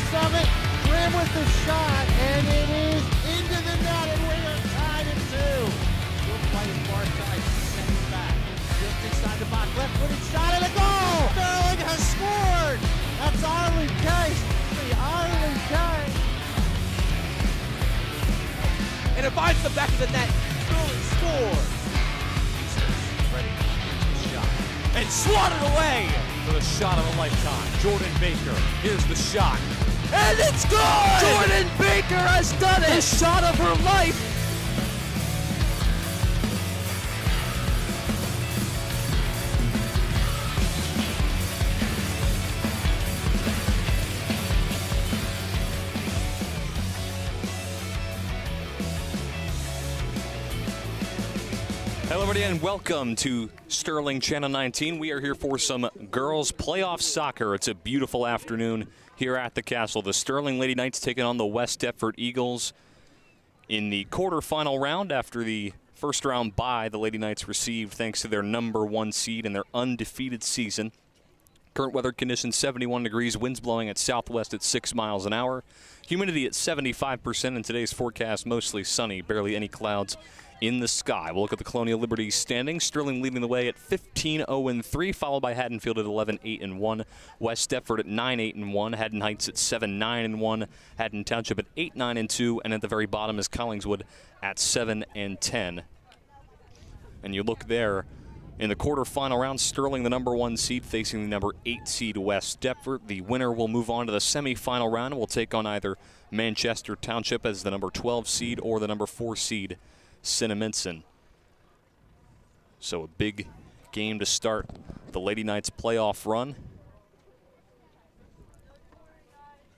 chance of it. Graham with the shot, and it is into the net, and we are tied at 2. Good play far side, sends back. Just inside the box, left-footed shot, and a goal! Sterling has scored! That's Arlen Kay. Arlen Kay. And it finds the back of the net. Sterling scores. Ready for the shot. And swatted away for the shot of a lifetime. Jordan Baker. Here's the shot. And it's good! Jordan Baker has done it! The shot of her life. Hello everybody and welcome to Sterling Channel 19. We are here for some girls playoff soccer. It's a beautiful afternoon here at the Castle. The Sterling Lady Knights taking on the West Deptford Eagles in the quarterfinal round. After the first round bye the Lady Knights received thanks to their #1 seed and their undefeated season. Current weather conditions 71 degrees, winds blowing at southwest at 6 miles an hour. Humidity at 75%, and today's forecast mostly sunny, barely any clouds in the sky. We'll look at the Colonial Liberty standings. Sterling leading the way at 15-0-3, followed by Haddonfield at 11-8-1, West Deptford at 9-8-1, Haddon Heights at 7-9-1, Haddon Township at 8-9-2, and at the very bottom is Collingswood at 7-10. And you look there in the quarterfinal round, Sterling, the #1 seed, facing the #8 seed West Deptford. The winner will move on to the semifinal round and will take on either Manchester Township as the #12 seed or the #4 seed Cinnaminson. So a big game to start the Lady Knights playoff run.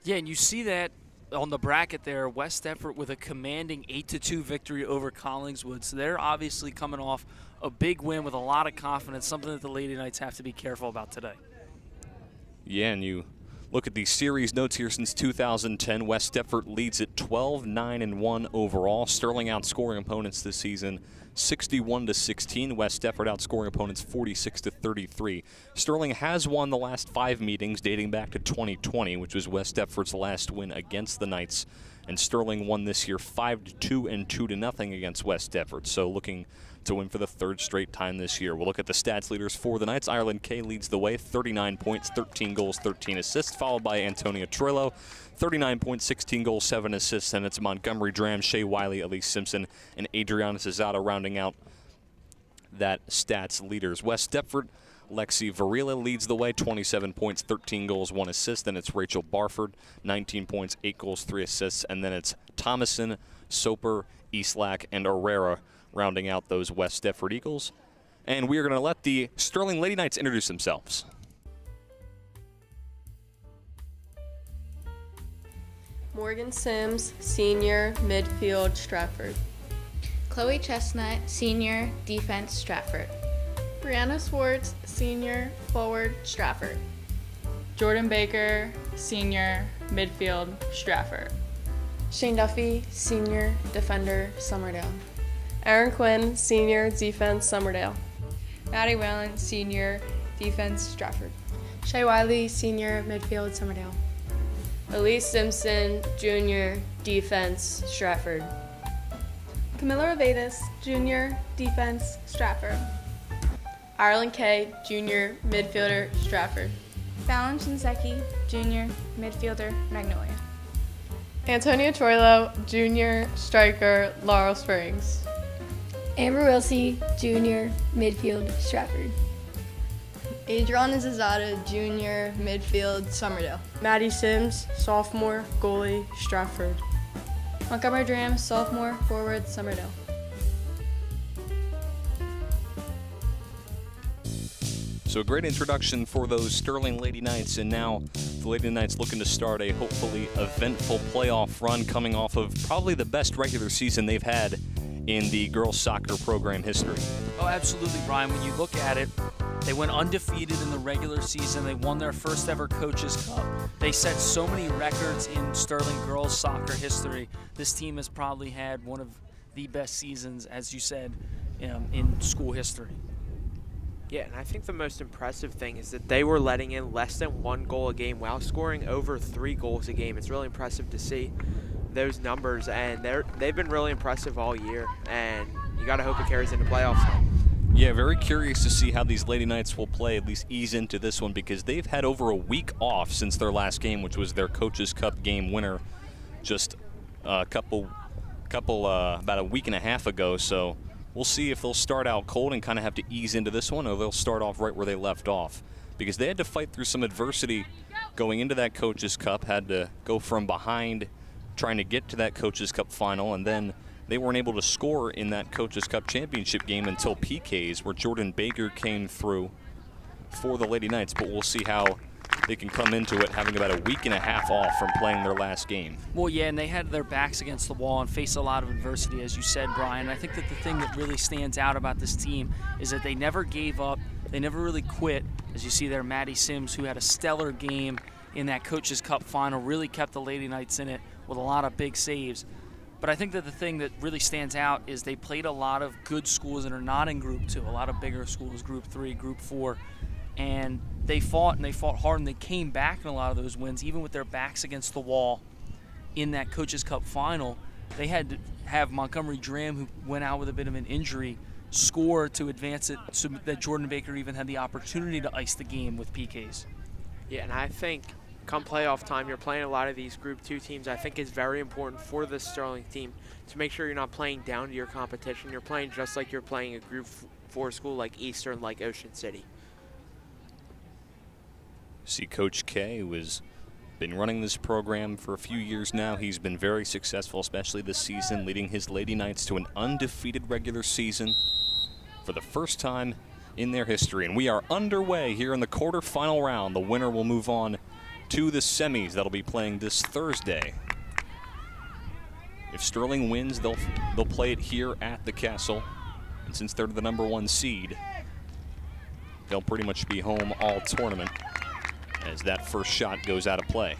Yeah, and you see that on the bracket there, West Deptford with a commanding 8-2 victory over Collingswood. So they're obviously coming off a big win with a lot of confidence, something that the Lady Knights have to be careful about today. Yeah, and you look at the series notes here since 2010. West Deptford leads at 12-9-1 overall. Sterling outscoring opponents this season 61-16. West Deptford outscoring opponents 46-33. Sterling has won the last 5 meetings dating back to 2020, which was West Deptford's last win against the Knights. And Sterling won this year 5-2 and 2-0 against West Deptford. So looking to win for the 3rd straight time this year. We'll look at the stats leaders for the Knights. Arlen Kay leads the way, 39 points, 13 goals, 13 assists, followed by Antonia Troilo, 39 points, 16 goals, 7 assists, and it's Montgomery Dram, Shea Wiley, Elise Simpson, and Adriana Cesada rounding out that stats leaders. West Deptford, Lexi Varela leads the way, 27 points, 13 goals, 1 assist. Then it's Rachel Barford, 19 points, 8 goals, 3 assists. And then it's Thomason, Soper, Eastlack, and Herrera rounding out those West Deptford Eagles. And we are going to let the Sterling Lady Knights introduce themselves. Morgan Sims, senior, midfield, Stratford. Chloe Chestnut, senior, defense, Stratford. Brianna Swartz, senior, forward, Stratford. Jordan Baker, senior, midfield, Stratford. Shane Duffy, senior, defender, Summerdale. Aaron Quinn, senior, defense, Summerdale. Maddie Whalen, senior, defense, Stratford. Shea Wiley, senior, midfield, Summerdale. Elise Simpson, junior, defense, Stratford. Camilla Ravedas, junior, defense, Stratford. Arlen Kay, junior, midfielder, Stratford. Fallon Shinseki, junior, midfielder, Magnolia. Antonia Troilo, junior, striker, Laurel Springs. Amber Wilsey, junior, midfield, Stratford. Adriana Zazada, junior, midfield, Summerdale. Maddie Sims, sophomore, goalie, Stratford. Montgomery Dram, sophomore, forward, Summerdale. So a great introduction for those Sterling Lady Knights, and now the Lady Knights looking to start a hopefully eventful playoff run coming off of probably the best regular season they've had in the girls soccer program history. Oh, absolutely, Brian. When you look at it, they went undefeated in the regular season. They won their first ever Coaches Cup. They set so many records in Sterling girls soccer history. This team has probably had one of the best seasons, as you said, in school history. Yeah, and I think the most impressive thing is that they were letting in less than 1 goal a game while scoring over 3 goals a game. It's really impressive to see those numbers, and they've been really impressive all year, and you got to hope it carries into playoffs. Yeah, very curious to see how these Lady Knights will play, at least ease into this one, because they've had over a week off since their last game, which was their Coaches Cup game winner just about a week and a half ago. So we'll see if they'll start out cold and kind of have to ease into this one, or they'll start off right where they left off, because they had to fight through some adversity going into that Coaches Cup, had to go from behind trying to get to that Coaches Cup final, and then they weren't able to score in that Coaches Cup championship game until PKs, where Jordan Baker came through for the Lady Knights. But we'll see how they can come into it having about a week and a half off from playing their last game. Well, yeah, and they had their backs against the wall and faced a lot of adversity, as you said, Brian. I think that the thing that really stands out about this team is that they never gave up. They never really quit. As you see there, Maddie Sims, who had a stellar game in that Coaches Cup final, really kept the Lady Knights in it with a lot of big saves. But I think that the thing that really stands out is they played a lot of good schools that are not in Group 2, a lot of bigger schools, Group 3, Group 4. And they fought hard, and they came back in a lot of those wins, even with their backs against the wall in that Coaches Cup final. They had to have Montgomery Dram, who went out with a bit of an injury, score to advance it so that Jordan Baker even had the opportunity to ice the game with PKs. Yeah, and I think come playoff time, you're playing a lot of these Group 2 teams. I think it's very important for the Sterling team to make sure you're not playing down to your competition. You're playing just like you're playing a Group 4 school like Eastern, like Ocean City. See Coach K, who has been running this program for a few years now. He's been very successful, especially this season, leading his Lady Knights to an undefeated regular season for the first time in their history. And we are underway here in the quarterfinal round. The winner will move on to the semis that'll be playing this Thursday. If Sterling wins, they'll play it here at the Castle. And since they're the #1 seed, they'll pretty much be home all tournament as that first shot goes out of play.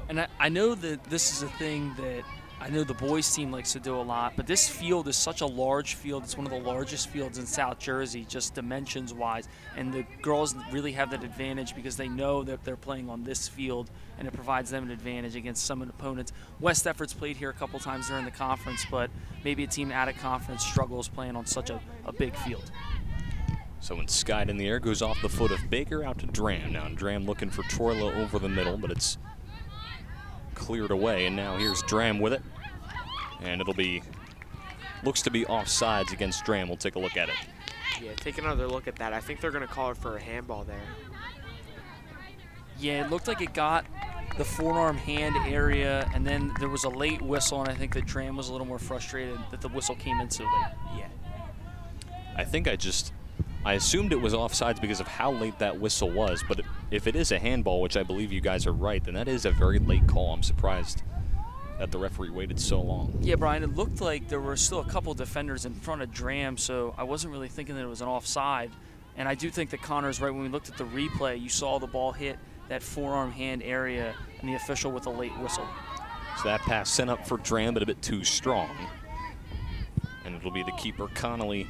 And I know that this is a thing that I know the boys team likes to do a lot, but this field is such a large field. It's one of the largest fields in South Jersey, just dimensions-wise. And the girls really have that advantage because they know that they're playing on this field, and it provides them an advantage against some of the opponents. West Deptford's played here a couple times during the conference, but maybe a team out of conference struggles playing on such a big field. So when skied in the air, goes off the foot of Baker out to Dram. Now Dram looking for Troilo over the middle, but it's cleared away, and now here's Dram with it. And it'll be, looks to be offsides against Dram. We'll take a look at it. Yeah, take another look at that. I think they're going to call her for a handball there. Yeah, it looked like it got the forearm hand area, and then there was a late whistle, and I think that Dram was a little more frustrated that the whistle came in so late. Yeah. I think I assumed it was offsides because of how late that whistle was, but if it is a handball, which I believe you guys are right, then that is a very late call. I'm surprised that the referee waited so long. Yeah, Brian, it looked like there were still a couple defenders in front of Dram, so I wasn't really thinking that it was an offside. And I do think that Connor's right. When we looked at the replay, you saw the ball hit that forearm hand area and the official with a late whistle. So that pass sent up for Dram, but a bit too strong. And it'll be the keeper, Connolly,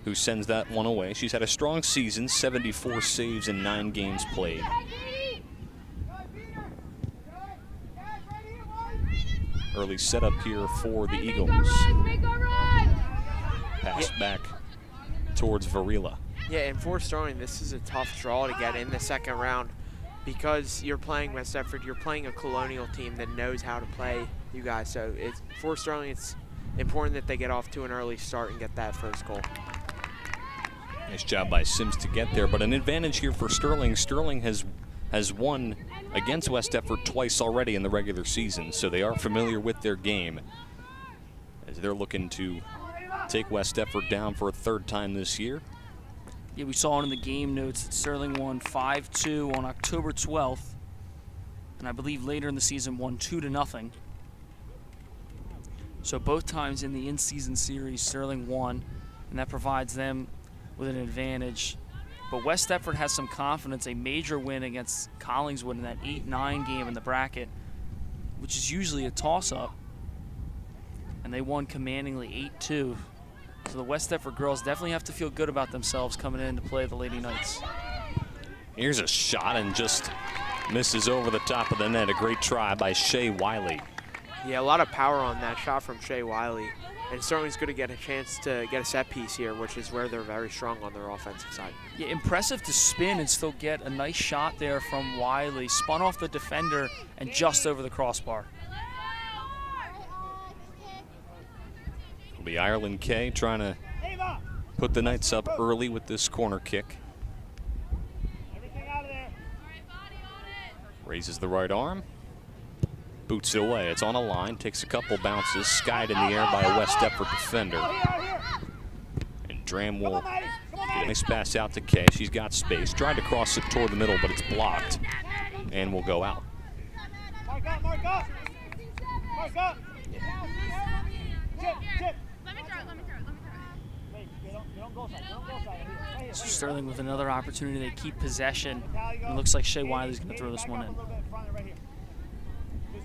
who sends that one away. She's had a strong season, 74 saves in 9 games played. Early setup here for the Eagles. Pass back towards Varela. Yeah, and for Sterling, this is a tough draw to get in the second round because you're playing West Deptford. You're playing a Colonial team that knows how to play you guys. So for Sterling, it's important that they get off to an early start and get that first goal. Nice job by Sims to get there, but an advantage here for Sterling. Sterling has won against West Deptford twice already in the regular season, so they are familiar with their game as they're looking to take West Deptford down for a 3rd time this year. Yeah, we saw it in the game notes that Sterling won 5-2 on October 12th, and I believe later in the season won 2-0. So both times in the in-season series, Sterling won, and that provides them with an advantage. But West Deptford has some confidence. A major win against Collingswood in that 8-9 game in the bracket, which is usually a toss-up. And they won commandingly 8-2. So the West Deptford girls definitely have to feel good about themselves coming in to play the Lady Knights. Here's a shot and just misses over the top of the net. A great try by Shea Wiley. Yeah, a lot of power on that shot from Shea Wiley. And Sterling's going to get a chance to get a set piece here, which is where they're very strong on their offensive side. Yeah, impressive to spin and still get a nice shot there from Wiley. Spun off the defender and just over the crossbar. It'll be Ireland Kay trying to put the Knights up early with this corner kick. Raises the right arm. Boots it away. It's on a line, takes a couple bounces, skied in the air by a West Deptford defender. And Dram will get a nice pass out to Kay. She's got space. Tried to cross it toward the middle, but it's blocked and will go out. Mark up, mark up. Mark up. Chip. Let me throw it. Wait, you don't go side. So Sterling with another opportunity. They keep possession. And it looks like Shea Wiley's going to throw this one in.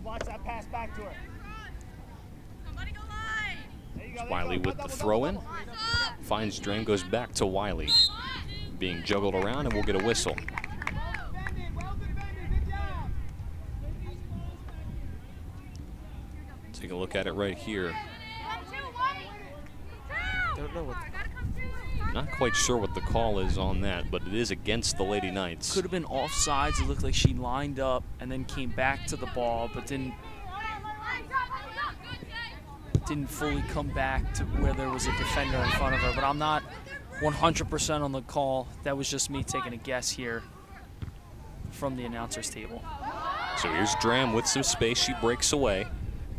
Watch that pass back to her. Somebody go line. Wiley with the throw in. Finds Dram, goes back to Wiley. Being juggled around, and we'll get a whistle. Take a look at it right here. Don't know what. Not quite sure what the call is on that, but it is against the Lady Knights. Could have been offsides. It looked like she lined up and then came back to the ball, but didn't fully come back to where there was a defender in front of her. But I'm not 100% on the call. That was just me taking a guess here from the announcer's table. So here's Dram with some space. She breaks away.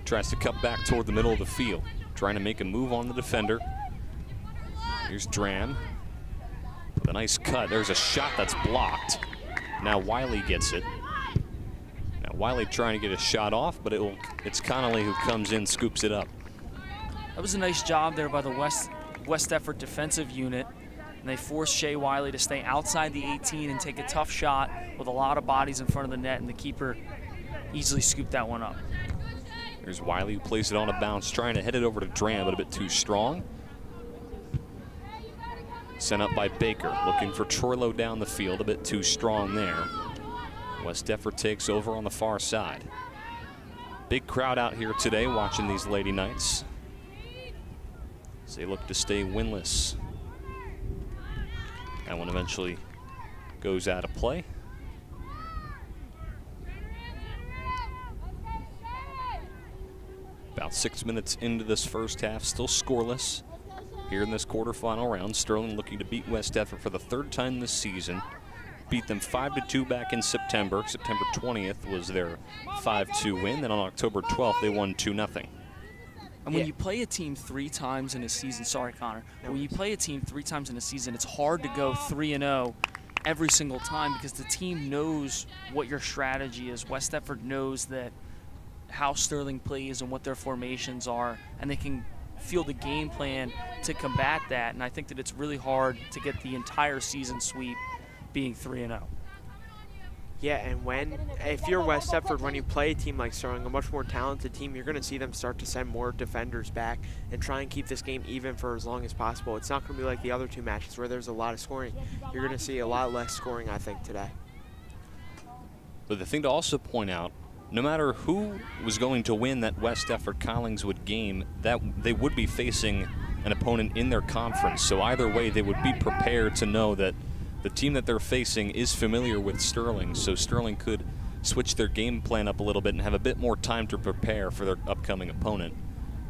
Tries to cut back toward the middle of the field. Trying to make a move on the defender. Here's Dram with a nice cut. There's a shot that's blocked. Now Wiley gets it. Now Wiley trying to get a shot off, but it's Connolly who comes in, scoops it up. That was a nice job there by the West Deptford defensive unit. And they forced Shea Wiley to stay outside the 18 and take a tough shot with a lot of bodies in front of the net, and the keeper easily scooped that one up. There's Wiley who plays it on a bounce, trying to head it over to Dram, but a bit too strong. Sent up by Baker, looking for Troilo down the field, a bit too strong there. West Deptford takes over on the far side. Big crowd out here today watching these Lady Knights as they look to stay winless. That one eventually goes out of play. About 6 minutes into this first half, still scoreless. Here in this quarterfinal round, Sterling looking to beat West Deptford for the third time this season. Beat them 5-2 back in September. September 20th was their 5-2 win. Then on October 12th, they won 2-0. And when you play a team 3 times in a season, sorry, Connor, when you play a team 3 times in a season, it's hard to go 3-0 every single time because the team knows what your strategy is. West Deptford knows that how Sterling plays and what their formations are, and they can feel the game plan to combat that. And I think that it's really hard to get the entire season sweep being 3-0. Yeah, and if you're West Deptford, when you play a team like Sterling, a much more talented team, you're going to see them start to send more defenders back and try and keep this game even for as long as possible. It's not going to be like the other 2 matches where there's a lot of scoring. You're going to see a lot less scoring, I think, today. But the thing to also point out, no matter who was going to win that West Deptford-Collingswood game, that they would be facing an opponent in their conference. So either way, they would be prepared to know that the team that they're facing is familiar with Sterling, so Sterling could switch their game plan up a little bit and have a bit more time to prepare for their upcoming opponent,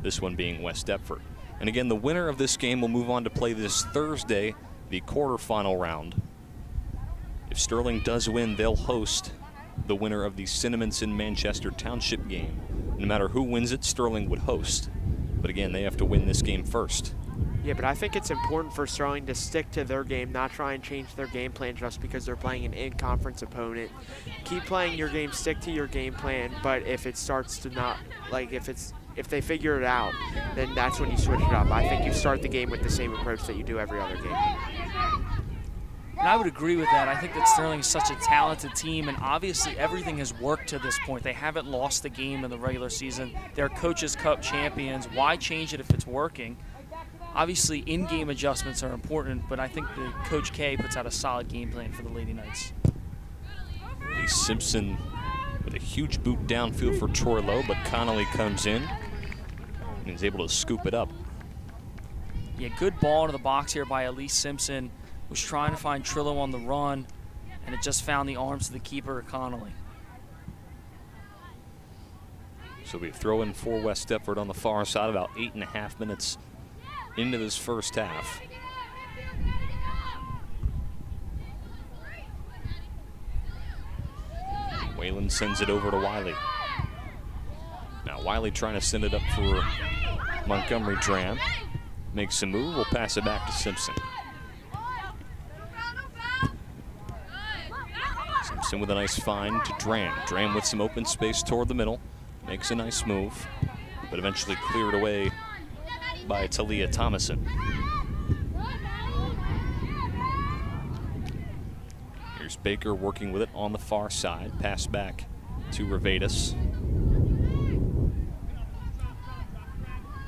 this one being West Deptford. And again, the winner of this game will move on to play this Thursday, the quarterfinal round. If Sterling does win, they'll host the winner of the Cinnaminson Manchester Township game. No matter who wins it, Sterling would host. But again, they have to win this game first. Yeah, but I think it's important for Sterling to stick to their game, not try and change their game plan just because they're playing an in-conference opponent. Keep playing your game, stick to your game plan, but if it starts to not, like if they figure it out, then that's when you switch it up. I think you start the game with the same approach that you do every other game. And I would agree with that. I think that Sterling is such a talented team, and obviously everything has worked to this point. They haven't lost a game in the regular season. They're Coaches Cup champions. Why change it if it's working? obviously in-game adjustments are important, but I think the Coach K puts out a solid game plan for the Lady Knights. Lee Simpson with a huge boot downfield for Troy Lowe, but Connolly comes in and is able to scoop it up. Yeah, good ball to the box here by Elise Simpson. Was trying to find Trillo on the run, and it just found the arms of the keeper, Connolly. So we throw in for West Deptford on the far side, about 8.5 minutes into this first half. Whalen sends it over to Wiley. Now Wiley trying to send it up for Montgomery Dram. Makes a move, we'll pass it back to Simpson. Simpson with a nice find to Dram. Dram with some open space toward the middle. Makes a nice move, but eventually cleared away by Talia Thomason. Here's Baker working with it on the far side. Pass back to Revatus.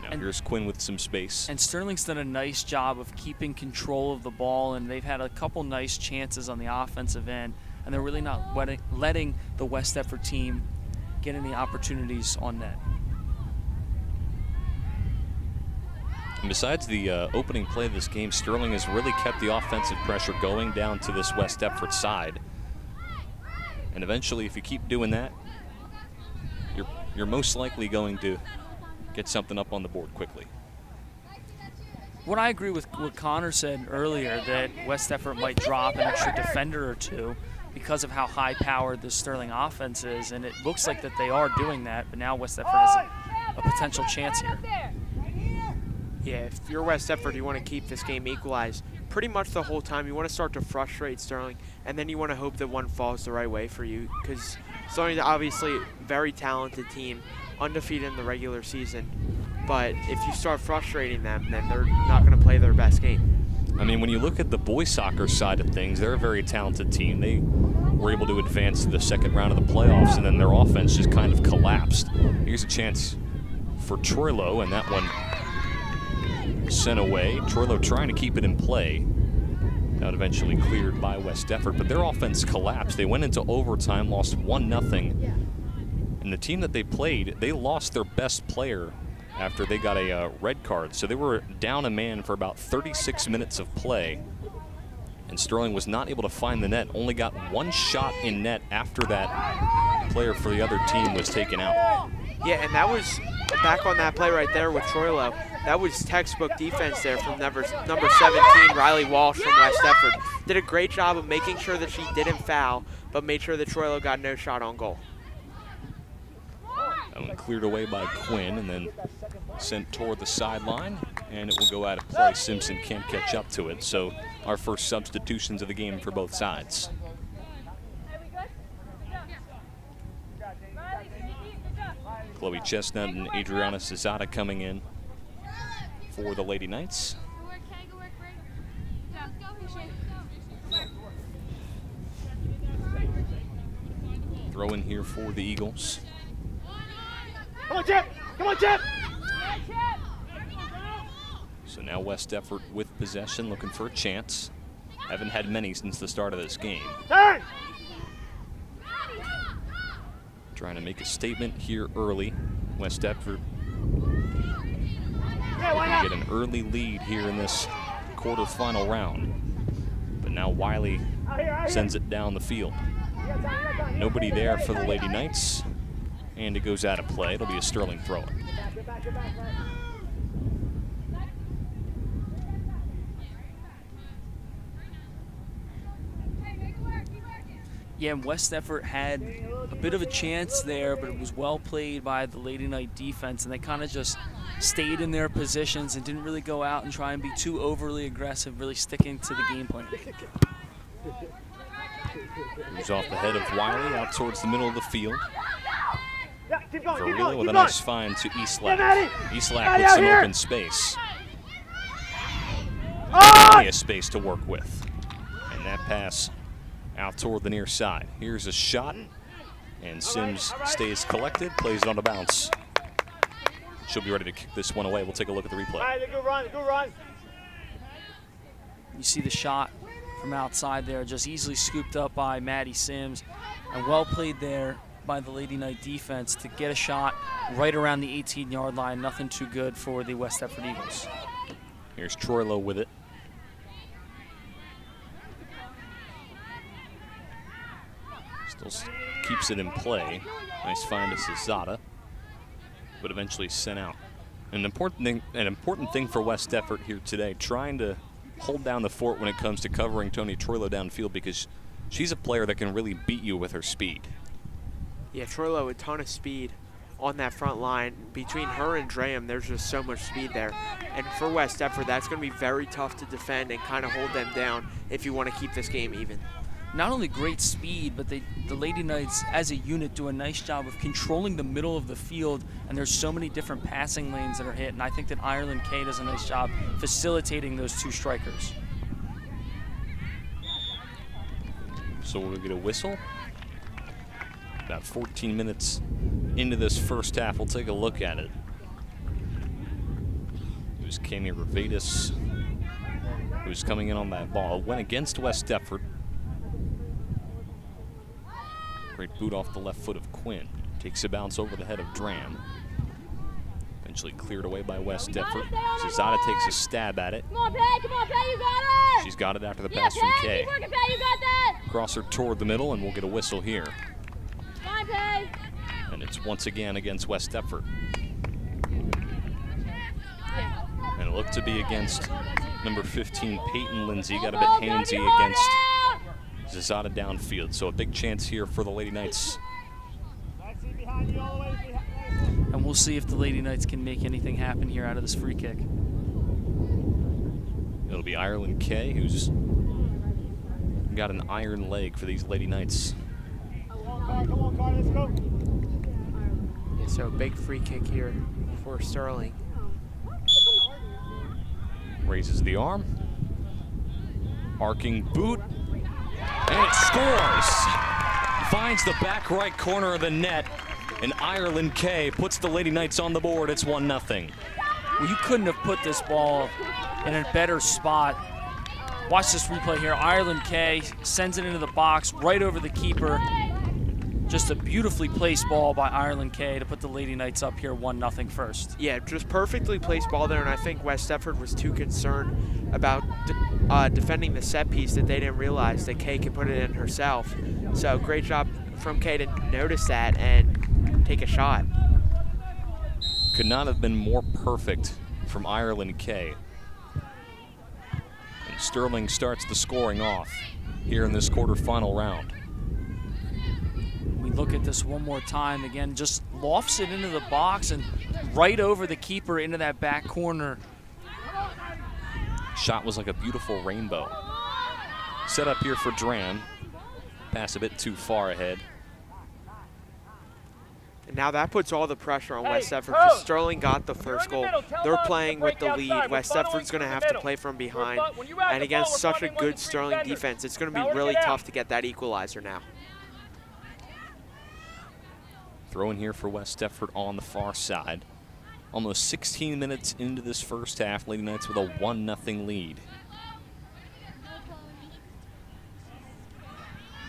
Now here's Quinn with some space. And Sterling's done a nice job of keeping control of the ball, and they've had a couple nice chances on the offensive end, and they're really not letting the West Deptford team get any opportunities on net. And besides the opening play of this game, Sterling has really kept the offensive pressure going down to this West Deptford side. And eventually, if you keep doing that, you're most likely going to get something up on the board quickly. What I agree with what Connor said earlier, that West Deptford might drop an extra defender or two because of how high-powered the Sterling offense is, and it looks like that they are doing that, but now West Deptford has a potential chance here. Yeah, if you're West Deptford, you want to keep this game equalized pretty much the whole time. You want to start to frustrate Sterling, and then you want to hope that one falls the right way for you, because Sterling's obviously a very talented team, undefeated in the regular season, but if you start frustrating them, then they're not going to play their best game. I mean, when you look at the boys soccer side of things, they're a very talented team. They were able to advance to the second round of the playoffs, and then their offense just kind of collapsed. Here's a chance for Troilo, and that one sent away. Troilo trying to keep it in play. That eventually cleared by West Deptford, but their offense collapsed. They went into overtime, lost 1-0. And the team that they played, they lost their best player after they got a red card. So they were down a man for about 36 minutes of play. And Sterling was not able to find the net, only got one shot in net after that player for the other team was taken out. Yeah, and that was, back on that play right there with Troilo, that was textbook defense there from number 17, Riley Walsh from West Deptford. Did a great job of making sure that she didn't foul, but made sure that Troilo got no shot on goal. That one cleared away by Quinn and then sent toward the sideline, and it will go out of play. Simpson can't catch up to it, so our first substitutions of the game for both sides. Chloe Chestnut and Adriana Cesada coming in for the Lady Knights. Throw in here for the Eagles. Come on, Chip! Come on, Chip! So now West Deptford with possession, looking for a chance. Haven't had many since the start of this game. Turn! Trying to make a statement here early. West Deptford get an early lead here in this quarterfinal round. But now Wiley sends it down the field. Nobody there for the Lady Knights, and it goes out of play. It'll be a Sterling throw. Yeah, and West Deptford had a bit of a chance there, but it was well played by the Lady Knight defense, and they kind of just stayed in their positions and didn't really go out and try and be too overly aggressive, really sticking to the game plan. Moves off the head of Wiley out towards the middle of the field. Verila with a keep nice going. find to Eastlack. Eastlack with some open space. Plenty of space to work with. And that pass out toward the near side. Here's a shot, and Sims stays collected, plays it on a bounce. She'll be ready to kick this one away. We'll take a look at the replay. All right, good run, good run. You see the shot from outside there, just easily scooped up by Maddie Sims, and well played there by the Lady Knight defense to get a shot right around the 18-yard line. Nothing too good for the West Deptford Eagles. Here's Troilo with it. Still keeps it in play. Nice find to Cesada, but eventually sent out. An important thing for West Deptford here today, trying to hold down the fort when it comes to covering Tony Troilo downfield, because she's a player that can really beat you with her speed. Yeah, Troilo, a ton of speed on that front line. Between her and Draham, there's just so much speed there. And for West Deptford, that's going to be very tough to defend and kind of hold them down if you want to keep this game even. Not only great speed, but the Lady Knights as a unit do a nice job of controlling the middle of the field, and there's so many different passing lanes that are hit, and I think that Ireland Kay does a nice job facilitating those two strikers. So we'll get a whistle. About 14 minutes into this first half, we'll take a look at it. It was Cami Revadas who was coming in on that ball. Went against West Deptford. Great boot off the left foot of Quinn. Takes a bounce over the head of Dram. Eventually cleared away by West Deptford. Cesada takes a stab at it. Come on, Pay, you got it! She's got it after the pass from Kay. Keep working, Pay, you got that! Crosser toward the middle, and we'll get a whistle here. Come on, Pay! And it's once again against West Deptford. And it looked to be against number 15, Peyton Lindsay. Got a bit handsy against Cesada downfield. So a big chance here for the Lady Knights. And we'll see if the Lady Knights can make anything happen here out of this free kick. It'll be Ireland Kay, who's got an iron leg for these Lady Knights. Yeah, so a big free kick here for Sterling. Raises the arm. Arcing boot. And it scores! Finds the back right corner of the net. And Ireland Kay puts the Lady Knights on the board. It's 1-0. Well, you couldn't have put this ball in a better spot. Watch this replay here. Ireland Kay sends it into the box right over the keeper. Just a beautifully placed ball by Ireland Kay to put the Lady Knights up here 1-0 first. Yeah, just perfectly placed ball there, and I think West Deptford was too concerned about defending the set piece that they didn't realize that Kay could put it in herself. So great job from Kay to notice that and take a shot. Could not have been more perfect from Ireland Kay. And Sterling starts the scoring off here in this quarterfinal round. We look at this one more time again, just lofts it into the box and right over the keeper into that back corner. Shot was like a beautiful rainbow. Set up here for Dram. Pass a bit too far ahead. And now that puts all the pressure on West Deptford because Sterling got the first goal. They're playing with the lead. West Deptford's going to have to play from behind. And against such a good Sterling defense, it's going to be really tough to get that equalizer now. Throw in here for West Deptford on the far side. Almost 16 minutes into this first half, Lady Knights with a 1-0 lead.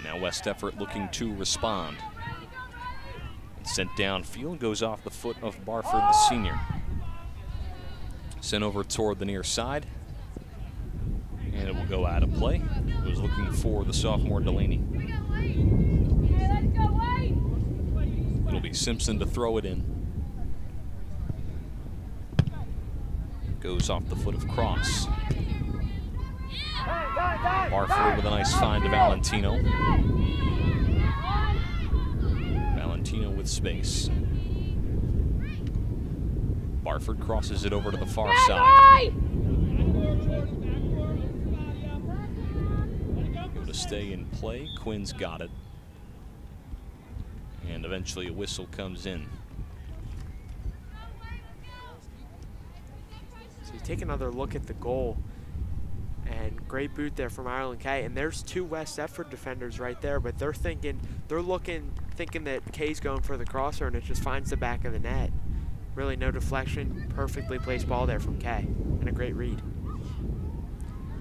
Now West Deptford looking to respond. Sent downfield, goes off the foot of Barford, the senior. Sent over toward the near side. And it will go out of play. It was looking for the sophomore Delaney. It'll be Simpson to throw it in. Goes off the foot of Cross. Barford with a nice find to Valentino. Valentino with space. Barford crosses it over to the far side. Able to stay in play. Quinn's got it. And eventually a whistle comes in. So you take another look at the goal. And great boot there from Ireland Kay. And there's two West Deptford defenders right there, but they're thinking that Kay's going for the crosser, and it just finds the back of the net. Really no deflection, perfectly placed ball there from Kay, and a great read.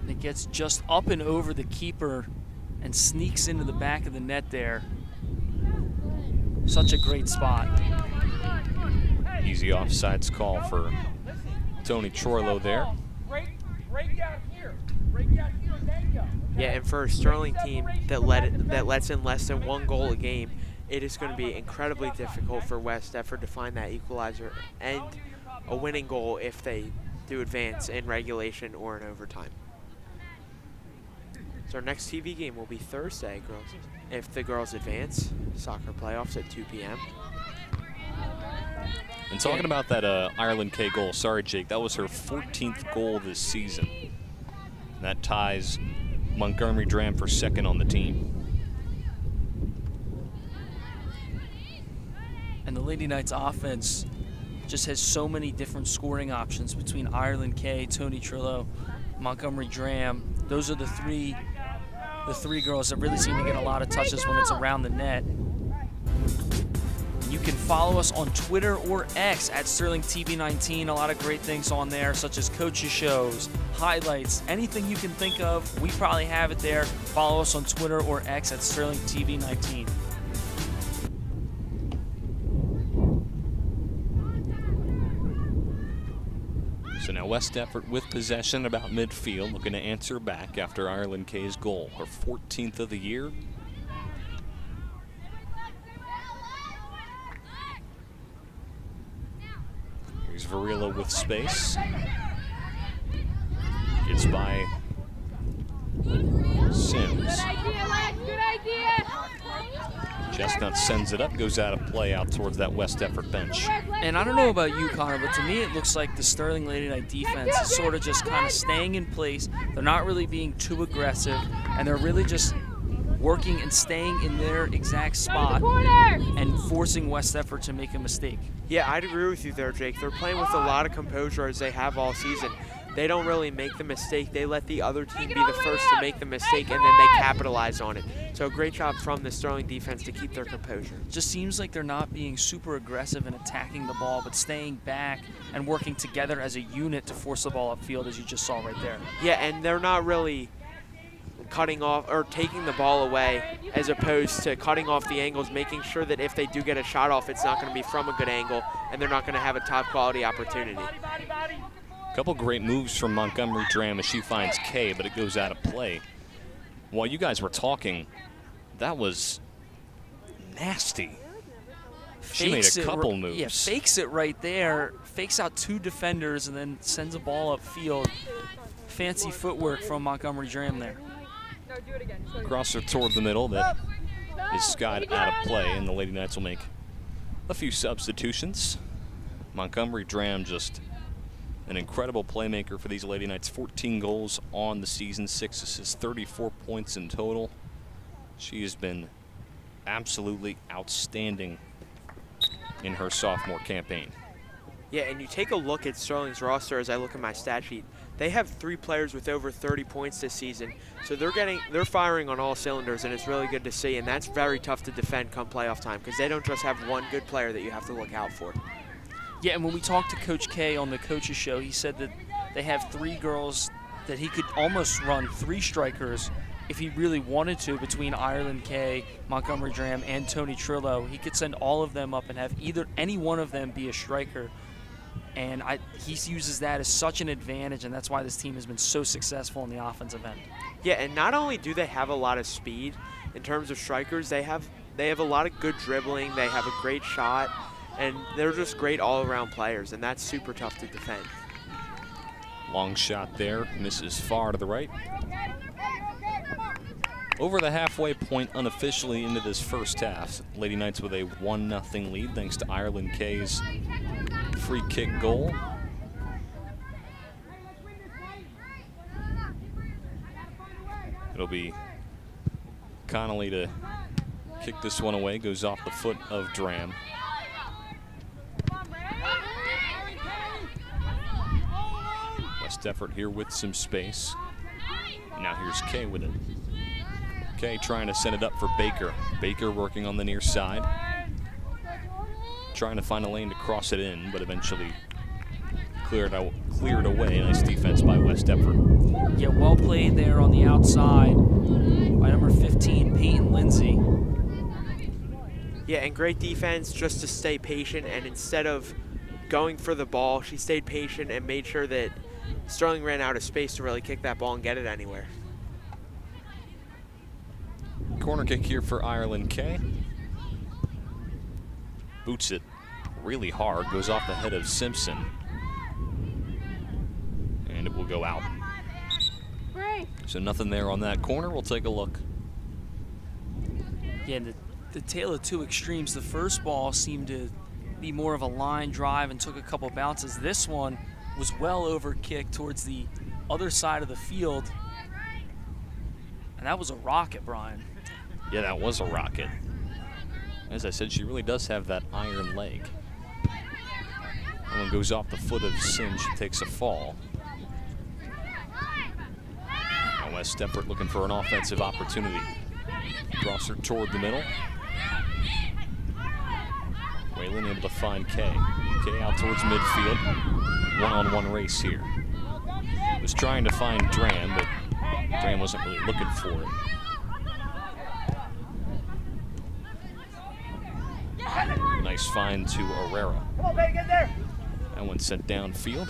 It gets just up and over the keeper and sneaks into the back of the net there. Such a great spot. Easy offsides call for Tony Troilo there. Yeah, and for a Sterling team that lets in less than 1 goal a game, it is going to be incredibly difficult for West Deptford to find that equalizer and a winning goal if they do advance in regulation or in overtime. So our next TV game will be Thursday, girls. If the girls advance, soccer playoffs at 2 p.m. And talking about that Ireland K goal, sorry, Jake, that was her 14th goal this season. That ties Montgomery Dram for second on the team. And the Lady Knights offense just has so many different scoring options between Ireland K, Tony Trillo, Montgomery Dram. Those are the three girls that really seem to get a lot of touches when it's around the net. You can follow us on Twitter or X at SterlingTV19. A lot of great things on there, such as coaches shows, highlights, anything you can think of. We probably have it there. Follow us on Twitter or X at SterlingTV19. So now West Deptford with possession about midfield, looking to answer back after Ireland K's goal, her 14th of the year. Here's Varela with space. Gets by Sims. Good idea. Chestnut sends it up, goes out of play out towards that West Deptford bench. And I don't know about you, Connor, but to me it looks like the Sterling Lady Knight defense is sort of just kind of staying in place. They're not really being too aggressive, and they're really just working and staying in their exact spot and forcing West Deptford to make a mistake. Yeah, I'd agree with you there, Jake. They're playing with a lot of composure as they have all season. They don't really make the mistake. They let the other team be the first to make the mistake, and then they capitalize on it. So a great job from the Sterling defense to keep their composure. Just seems like they're not being super aggressive in attacking the ball, but staying back and working together as a unit to force the ball upfield, as you just saw right there. Yeah, and they're not really cutting off or taking the ball away as opposed to cutting off the angles, making sure that if they do get a shot off, it's not going to be from a good angle, and they're not going to have a top quality opportunity. Couple great moves from Montgomery Dram as she finds Kay, but it goes out of play. While you guys were talking, that was nasty. She made a couple moves. Yeah, fakes it right there, fakes out 2 defenders, and then sends a ball upfield. Fancy footwork from Montgomery Dram there. Crosser toward the middle that is skied out of play, and the Lady Knights will make a few substitutions. Montgomery Dram just an incredible playmaker for these Lady Knights. 14 goals on the season, 6 assists, 34 points in total. She has been absolutely outstanding in her sophomore campaign. Yeah, and you take a look at Sterling's roster as I look at my stat sheet. They have 3 players with over 30 points this season, so they're firing on all cylinders, and it's really good to see. And that's very tough to defend come playoff time because they don't just have one good player that you have to look out for. Yeah, and when we talked to Coach K on the coaches show, he said that they have 3 girls that he could almost run 3 strikers if he really wanted to between Ireland K, Montgomery Dram, and Tony Trillo. He could send all of them up and have any one of them be a striker. And he uses that as such an advantage, and that's why this team has been so successful in the offensive end. Yeah, and not only do they have a lot of speed in terms of strikers, they have a lot of good dribbling, they have a great shot, and they're just great all-around players, and that's super tough to defend. Long shot there, misses far to the right. Over the halfway point unofficially into this first half. Lady Knights with a 1-0 lead thanks to Ireland K's free kick goal. It'll be Connolly to kick this one away, goes off the foot of Dram. West Deptford here with some space. Now here's Kay with it. Kay trying to send it up for Baker. Baker working on the near side. trying to find a lane to cross it in, but eventually cleared away. Nice defense by West Deptford. Yeah, well played there on the outside by number 15, Peyton Lindsay. Yeah, and great defense just to stay patient, and instead of going for the ball, she stayed patient and made sure that Sterling ran out of space to really kick that ball and get it anywhere. Corner kick here for Ireland K. Boots it really hard, goes off the head of Simpson. And it will go out. So nothing there on that corner. We'll take a look. Yeah, the tale of two extremes. The first ball seemed to be more of a line drive and took a couple bounces. This one was well over kicked towards the other side of the field. And that was a rocket, Brian. Yeah, that was a rocket. As I said, she really does have that iron leg. That one goes off the foot of Sin. She takes a fall. Now West Deptford looking for an offensive opportunity. Draws her toward the middle. Whalen able to find Kay. Kay out towards midfield. One-on-one race here. Was trying to find Dram, but Dram wasn't really looking for it. Nice find to Herrera. That one sent downfield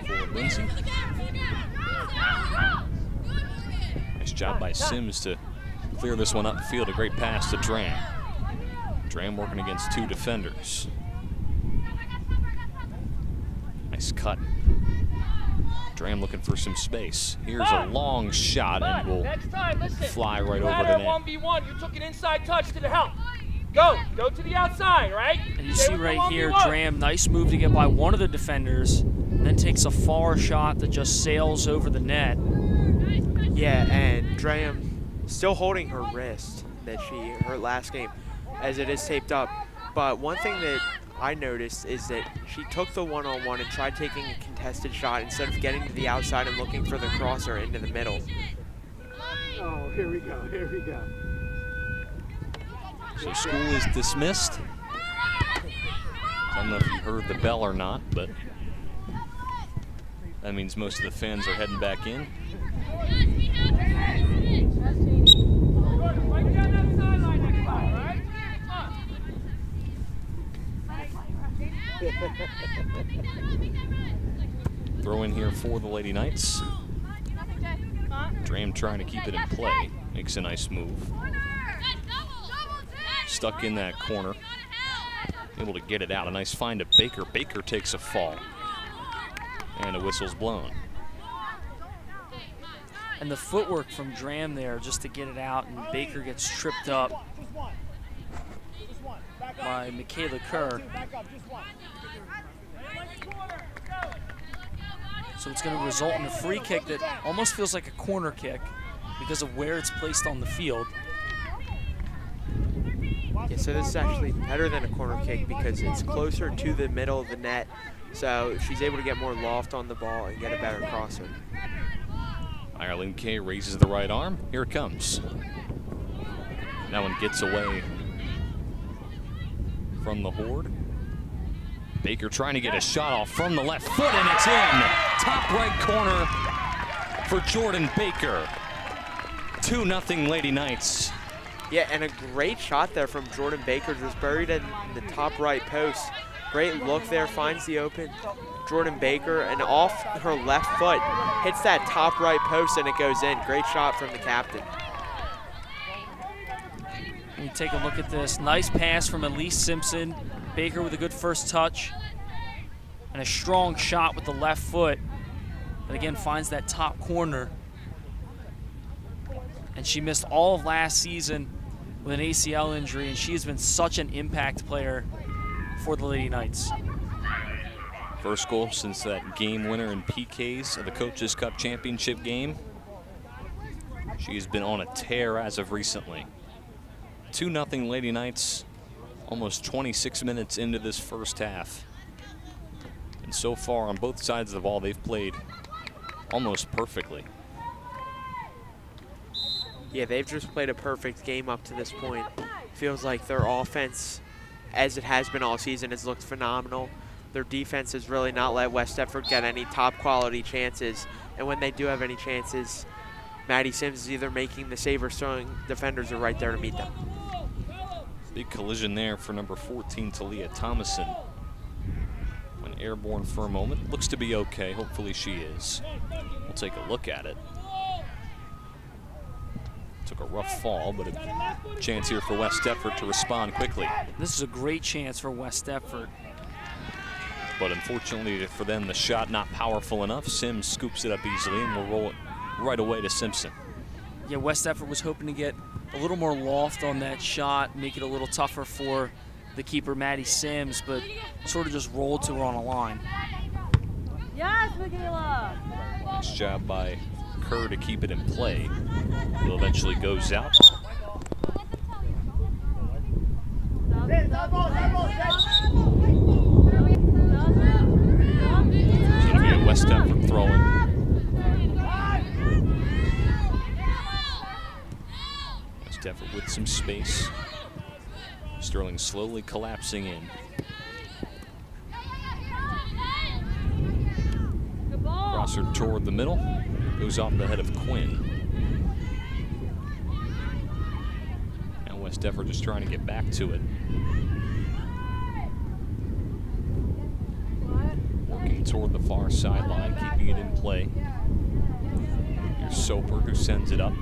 for Lindsay. Nice job by Sims to clear this one upfield. A great pass to Dram. Dram working against two defenders. Nice cut. Dram looking for some space. Here's a long shot and will fly right over the net. 1v1, you took an inside touch to the help. Go to the outside, right? And you see right here, Dram, nice move to get by one of the defenders, and then takes a far shot that just sails over the net. Yeah, and Dram still holding her wrist that she hurt last game, as it is taped up. But one thing that I noticed is that she took the one-on-one and tried taking a contested shot instead of getting to the outside and looking for the crosser into the middle. Oh, here we go. So school is dismissed. I don't know if you heard the bell or not, but that means most of the fans are heading back in. Throw in here for the Lady Knights. Dram trying to keep it in play. Makes a nice move. Stuck in that corner. Able to get it out. A nice find to Baker. Baker takes a fall. And a whistle's blown. And the footwork from Dram there just to get it out, and Baker gets tripped up by Michaela Kerr. So it's going to result in a free kick that almost feels like a corner kick because of where it's placed on the field. Yeah, so this is actually better than a corner kick because it's closer to the middle of the net, so she's able to get more loft on the ball and get a better crosser. Ireland K raises the right arm. Here it comes. That one gets away from the horde. Baker trying to get a shot off from the left foot, and it's in. Top right corner for Jordan Baker. 2-0 Lady Knights. Yeah, and a great shot there from Jordan Baker, just buried in the top right post. Great look there, finds the open Jordan Baker, and off her left foot, hits that top right post, and it goes in. Great shot from the captain. And you take a look at this. Nice pass from Elise Simpson. Baker with a good first touch. And a strong shot with the left foot. But again, finds that top corner. And she missed all of last season with an ACL injury, and she has been such an impact player for the Lady Knights. First goal since that game winner in PKs of the Coaches Cup Championship game. She has been on a tear as of recently. 2-0 Lady Knights, almost 26 minutes into this first half. And so far on both sides of the ball, they've played almost perfectly. Yeah, they've just played a perfect game up to this point. Feels like their offense as it has been all season, has looked phenomenal. Their defense has really not let West Deptford get any top quality chances. And when they do have any chances, Maddie Sims is either making the save or Sterling defenders are right there to meet them. Big collision there for number 14, Talia Thomason. Went airborne for a moment. Looks to be okay. Hopefully she is. We'll take a look at it. Took a rough fall, but a chance here for West Deptford to respond quickly. This is a great chance for West Deptford. But unfortunately for them, the shot not powerful enough. Sims scoops it up easily and will roll it right away to Simpson. Yeah, West Deptford was hoping to get a little more loft on that shot, make it a little tougher for the keeper, Maddie Sims, but sort of just rolled to her on a line. Yes, Michaela. Nice job by Kerr to keep it in play. It eventually goes out. It's going to be a West Deptford throw-in. West Deptford with some space. Sterling slowly collapsing in. Crosser toward the middle. Goes off the head of Quinn. And West Deptford just trying to get back to it. Working toward the far sideline, keeping it in play. Here's Soper who sends it up.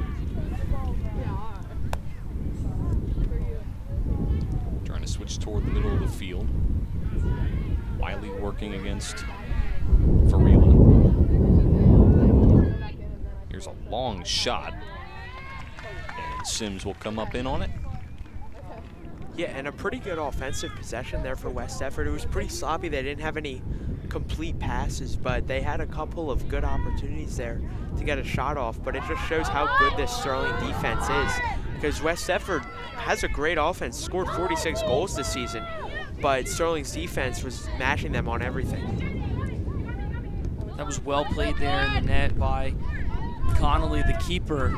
Trying to switch toward the middle of the field. Wiley working against Farila. Here's a long shot. And Sims will come up in on it. Yeah, and a pretty good offensive possession there for West Deptford. It was pretty sloppy. They didn't have any complete passes, but they had a couple of good opportunities there to get a shot off. But it just shows how good this Sterling defense is, because West Deptford has a great offense, scored 46 goals this season, but Sterling's defense was mashing them on everything. That was well played there in the net by Connolly, the keeper.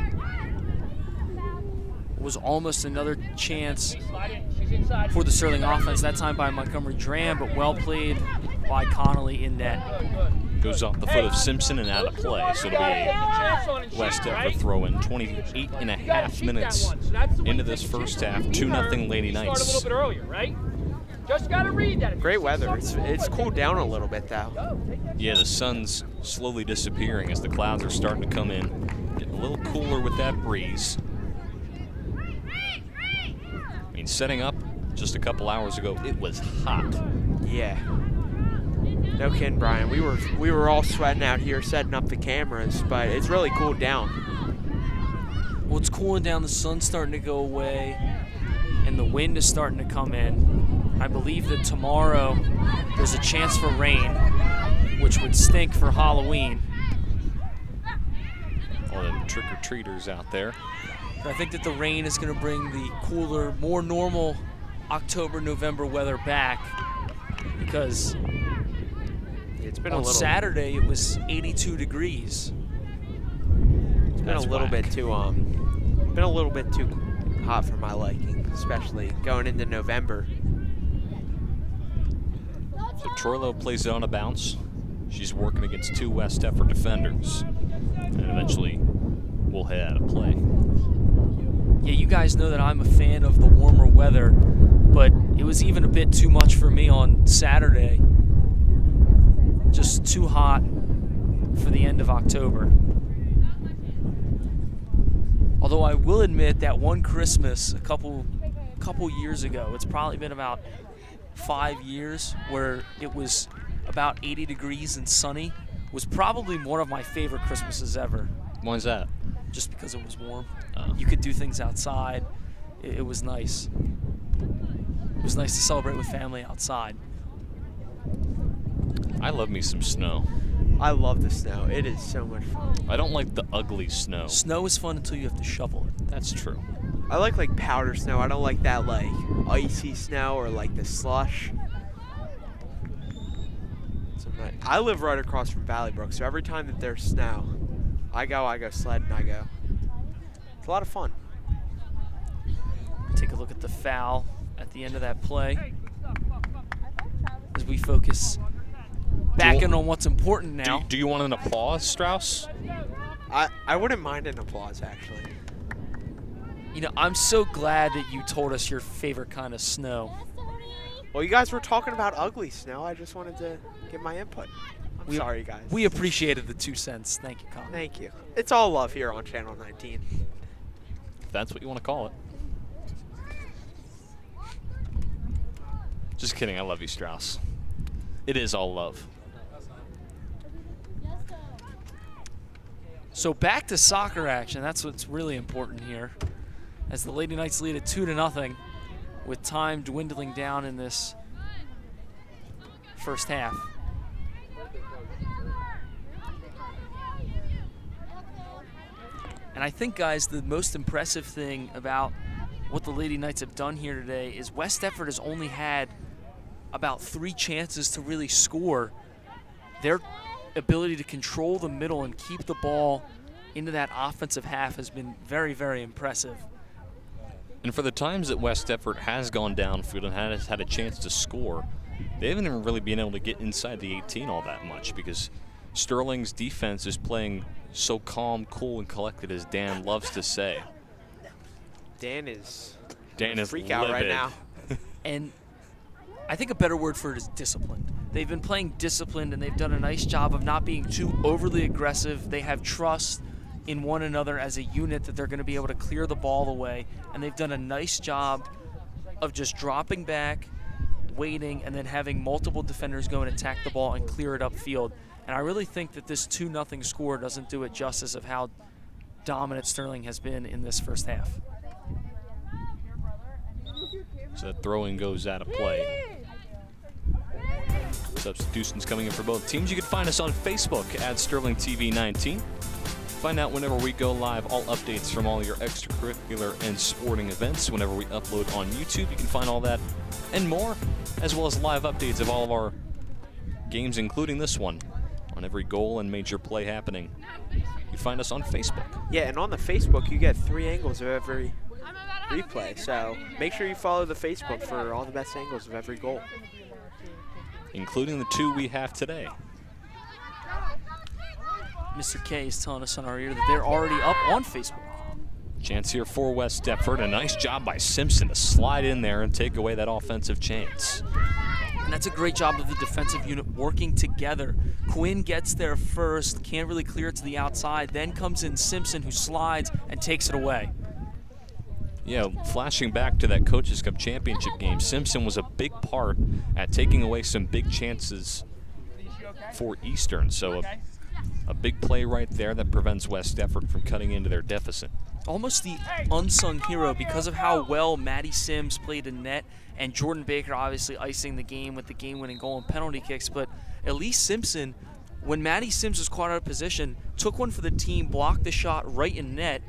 Was almost another chance for the Sterling offense, that time by Montgomery Dram, but well played by Connolly in net. Goes off the foot of Simpson and out of play, so it'll be a West Deptford throw-in. 28.5 minutes into this first half, 2-0 Lady Knights. A little bit earlier, right? Just got to read that. Great weather. It's cooled down a little bit, though. Yeah, the sun's slowly disappearing as the clouds are starting to come in. Getting a little cooler with that breeze. I mean, setting up just a couple hours ago, it was hot. Yeah. No kidding, Brian. We were all sweating out here setting up the cameras, but it's really cooled down. Well, it's cooling down. The sun's starting to go away, and the wind is starting to come in. I believe that tomorrow there's a chance for rain, which would stink for Halloween. All them trick-or-treaters out there. I think that the rain is going to bring the cooler, more normal October, November weather back, because it's been on a little Saturday it was 82 degrees. It's been a little bit too hot for my liking, especially going into November. So Troilo plays it on a bounce. She's working against two West Deptford defenders, and eventually will head out of play. Yeah, you guys know that I'm a fan of the warmer weather, but it was even a bit too much for me on Saturday. Just too hot for the end of October. Although I will admit that one Christmas a couple years ago, it's probably been about 5 years, where it was about 80 degrees and sunny, was probably one of my favorite Christmases ever. Why is that? Just because it was warm. Oh. You could do things outside. It was nice. It was nice to celebrate with family outside. I love me some snow. I love the snow. It is so much fun. I don't like the ugly snow. Snow is fun until you have to shovel it. That's true. I like powder snow. I don't like that like icy snow or like the slush. I live right across from Valley Brook, so every time that there's snow, I go sledding, It's a lot of fun. Take a look at the foul at the end of that play as we focus back in on what's important now. Do you want an applause, Strauss? I wouldn't mind an applause, actually. You know, I'm so glad that you told us your favorite kind of snow. Well, you guys were talking about ugly snow. I just wanted to give my input. I'm sorry, guys. We appreciated the 2 cents. Thank you, Colin. Thank you. It's all love here on Channel 19. If that's what you want to call it. Just kidding. I love you, Strauss. It is all love. So back to soccer action. That's what's really important here. As the Lady Knights lead at 2-0 with time dwindling down in this first half. And I think, guys, the most impressive thing about what the Lady Knights have done here today is West Deptford has only had about 3 chances to really score. Their ability to control the middle and keep the ball into that offensive half has been very, very impressive. And for the times that West Deptford has gone downfield and has had a chance to score, they haven't even really been able to get inside the 18 all that much because Sterling's defense is playing so calm, cool, and collected, as Dan loves to say. Dan is freak out right now. And I think a better word for it is disciplined. They've been playing disciplined, and they've done a nice job of not being too overly aggressive. They have trust in one another as a unit that they're going to be able to clear the ball away, and they've done a nice job of just dropping back, waiting, and then having multiple defenders go and attack the ball and clear it upfield. And I really think that this 2-0 score doesn't do it justice of how dominant Sterling has been in this first half. So that throwing goes out of play. Substitutions coming in for both teams. You can find us on Facebook at Sterling TV 19. Find out whenever we go live all updates from all your extracurricular and sporting events. Whenever we upload on YouTube, you can find all that and more, as well as live updates of all of our games, including this one, on every goal and major play happening. You find us on Facebook. Yeah, and on the Facebook, you get 3 angles of every replay. So make sure you follow the Facebook for all the best angles of every goal, including the 2 we have today. Mr. K is telling us on our ear that they're already up on Facebook. Chance here for West Deptford. A nice job by Simpson to slide in there and take away that offensive chance. And that's a great job of the defensive unit working together. Quinn gets there first, can't really clear it to the outside. Then comes in Simpson, who slides and takes it away. Yeah, flashing back to that Coaches Cup championship game, Simpson was a big part at taking away some big chances for Eastern. So a big play right there that prevents West Deptford from cutting into their deficit. Almost the unsung hero because of how well Maddie Sims played in net, and Jordan Baker obviously icing the game with the game-winning goal and penalty kicks. But Elise Simpson, when Maddie Sims was caught out of position, took one for the team, blocked the shot right in net,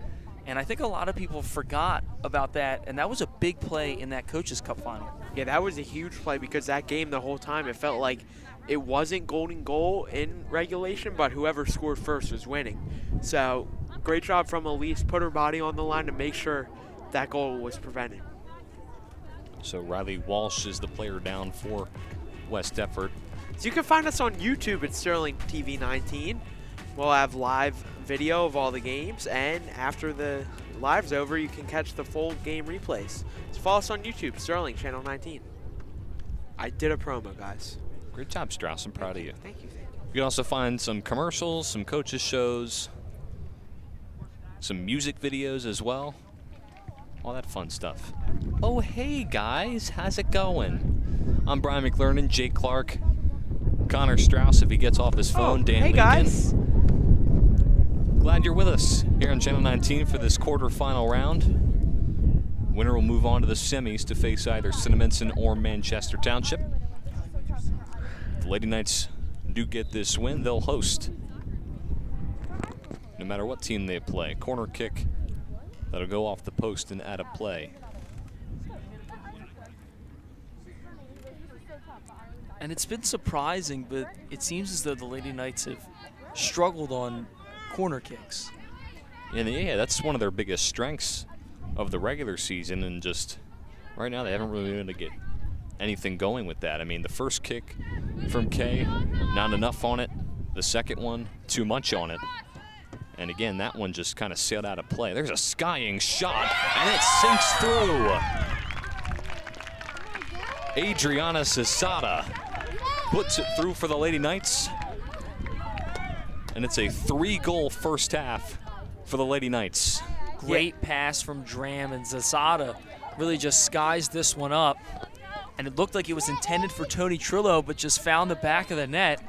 and I think a lot of people forgot about that, and that was a big play in that Coaches Cup final. Yeah, that was a huge play because that game the whole time it felt like it wasn't golden goal in regulation, but whoever scored first was winning. So great job from Elise, put her body on the line to make sure that goal was prevented. So Riley Walsh is the player down for West Deptford. So you can find us on YouTube at Sterling TV 19. We'll have live video of all the games, and after the live's over, you can catch the full game replays. So follow us on YouTube, Sterling Channel 19. I did a promo, guys. Great job, Strauss. I'm proud of you. Thank you. You can also find some commercials, some coaches shows, some music videos as well. All that fun stuff. Oh, hey, guys. How's it going? I'm Brian McLernan, Jake Clark, Connor Strauss, if he gets off his phone, Dan hey, Lincoln. Guys. Glad you're with us here on Channel 19 for this quarterfinal round. Winner will move on to the semis to face either Cinnaminson or Manchester Township. If the Lady Knights do get this win, they'll host. No matter what team they play. Corner kick that'll go off the post and out of play. And it's been surprising, but it seems as though the Lady Knights have struggled on corner kicks. And yeah, that's one of their biggest strengths of the regular season, and just right now they haven't really been able to get anything going with that. I mean, the first kick from Kay, not enough on it. The second one, too much on it. And again, that one just kind of sailed out of play. There's a skying shot, and it sinks through. Adriana Cesada puts it through for the Lady Knights. And it's a 3-goal first half for the Lady Knights. Great pass from Dram, and Cesada really just skies this one up. And it looked like it was intended for Tony Trillo, but just found the back of the net.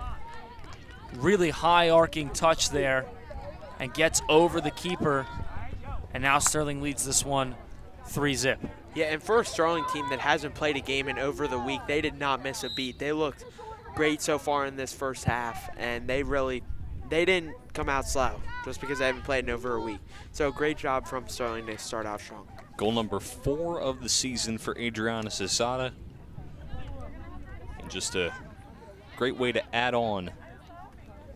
Really high arcing touch there, and gets over the keeper. And now Sterling leads this one 3-0. Yeah, and for a Sterling team that hasn't played a game in over the week, they did not miss a beat. They looked great so far in this first half, and they didn't come out slow just because they haven't played in over a week. So great job from Sterling to start out strong. Goal number 4 of the season for Adriana Cesada. And just a great way to add on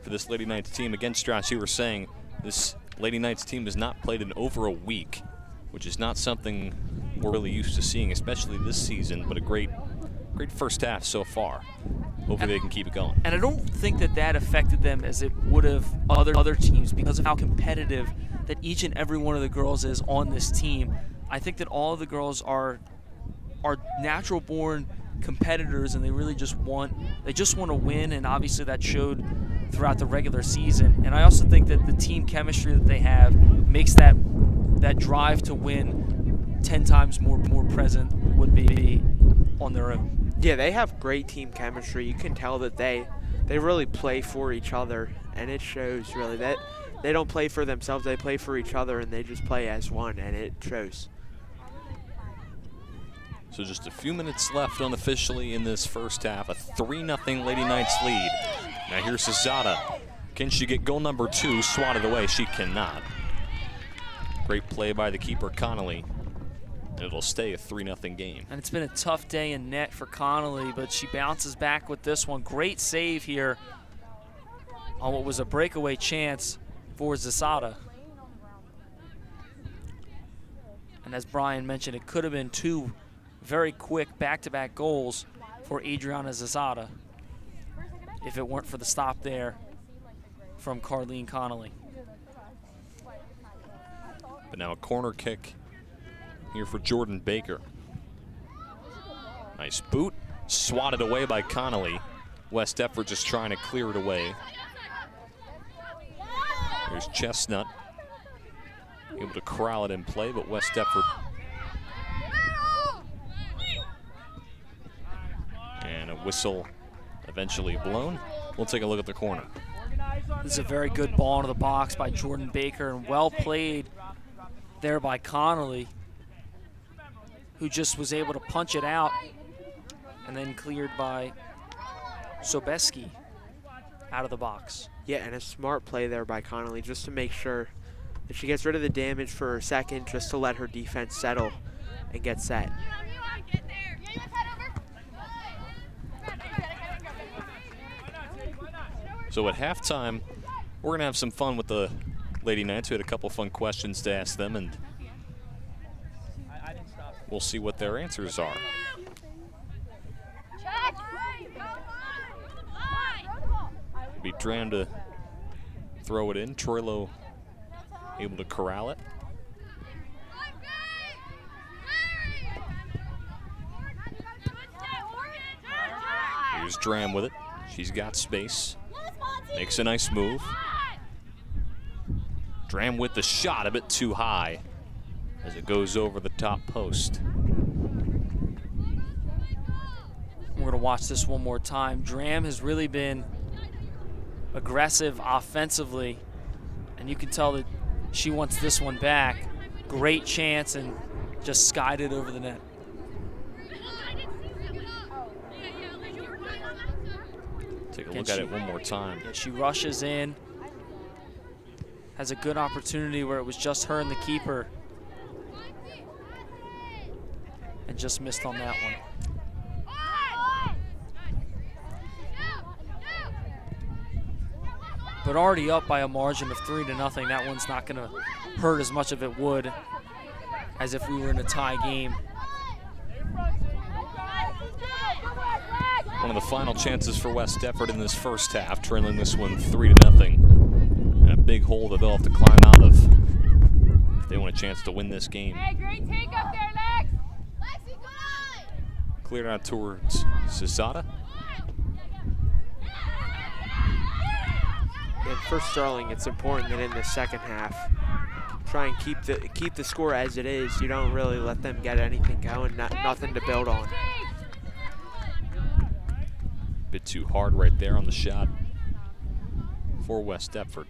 for this Lady Knights team. Again, Strauss, you were saying this Lady Knights team has not played in over a week, which is not something we're really used to seeing, especially this season, but a great first half so far. Hopefully they can keep it going. And I don't think that affected them as it would have other teams because of how competitive that each and every one of the girls is on this team. I think that all of the girls are natural-born competitors, and they really just want to win, and obviously that showed throughout the regular season. And I also think that the team chemistry that they have makes that drive to win 10 times more present would be on their own. Yeah, they have great team chemistry. You can tell that they really play for each other, and it shows really that they don't play for themselves, they play for each other, and they just play as one, and it shows. So just a few minutes left unofficially in this first half. A 3-0 Lady Knights lead. Now here's Cesada. Can she get goal number 2 swatted away? She cannot. Great play by the keeper, Connolly. It'll stay a 3-0 game. And it's been a tough day in net for Connolly, but she bounces back with this one. Great save here on what was a breakaway chance for Cesada. And as Brian mentioned, it could have been 2 very quick back-to-back goals for Adriana Cesada if it weren't for the stop there from Carleen Connolly. But now a corner kick here for Jordan Baker. Nice boot, swatted away by Connolly. West Deptford just trying to clear it away. Here's Chestnut, able to corral it in play, but West Deptford. And a whistle eventually blown. We'll take a look at the corner. This is a very good ball into the box by Jordan Baker, and well played there by Connolly, who just was able to punch it out, and then cleared by Sobeski out of the box. Yeah, and a smart play there by Connolly just to make sure that she gets rid of the damage for a second, just to let her defense settle and get set. So at halftime, we're going to have some fun with the Lady Knights. We had a couple fun questions to ask them, and we'll see what their answers are. It'll be Dram to throw it in. Troilo able to corral it. Here's Dram with it. She's got space. Makes a nice move. Dram with the shot, a bit too high as it goes over the top post. We're going to watch this one more time. Dram has really been aggressive offensively, and you can tell that she wants this one back. Great chance, and just skied it over the net. Take a look at it one more time. Yeah, she rushes in, has a good opportunity where it was just her and the keeper, and just missed on that one. But already up by a margin of 3-0, that one's not going to hurt as much as it would as if we were in a tie game. One of the final chances for West Deptford in this first half, trailing this one 3-0. And a big hole that they'll have to climb out of if they want a chance to win this game. Hey, great take up there, Lex! Lexi, good! Cleared out towards Cesada. And for Sterling, it's important that in the second half, try and keep the score as it is. You don't really let them get anything going, nothing to build on. Bit too hard right there on the shot for West Deptford.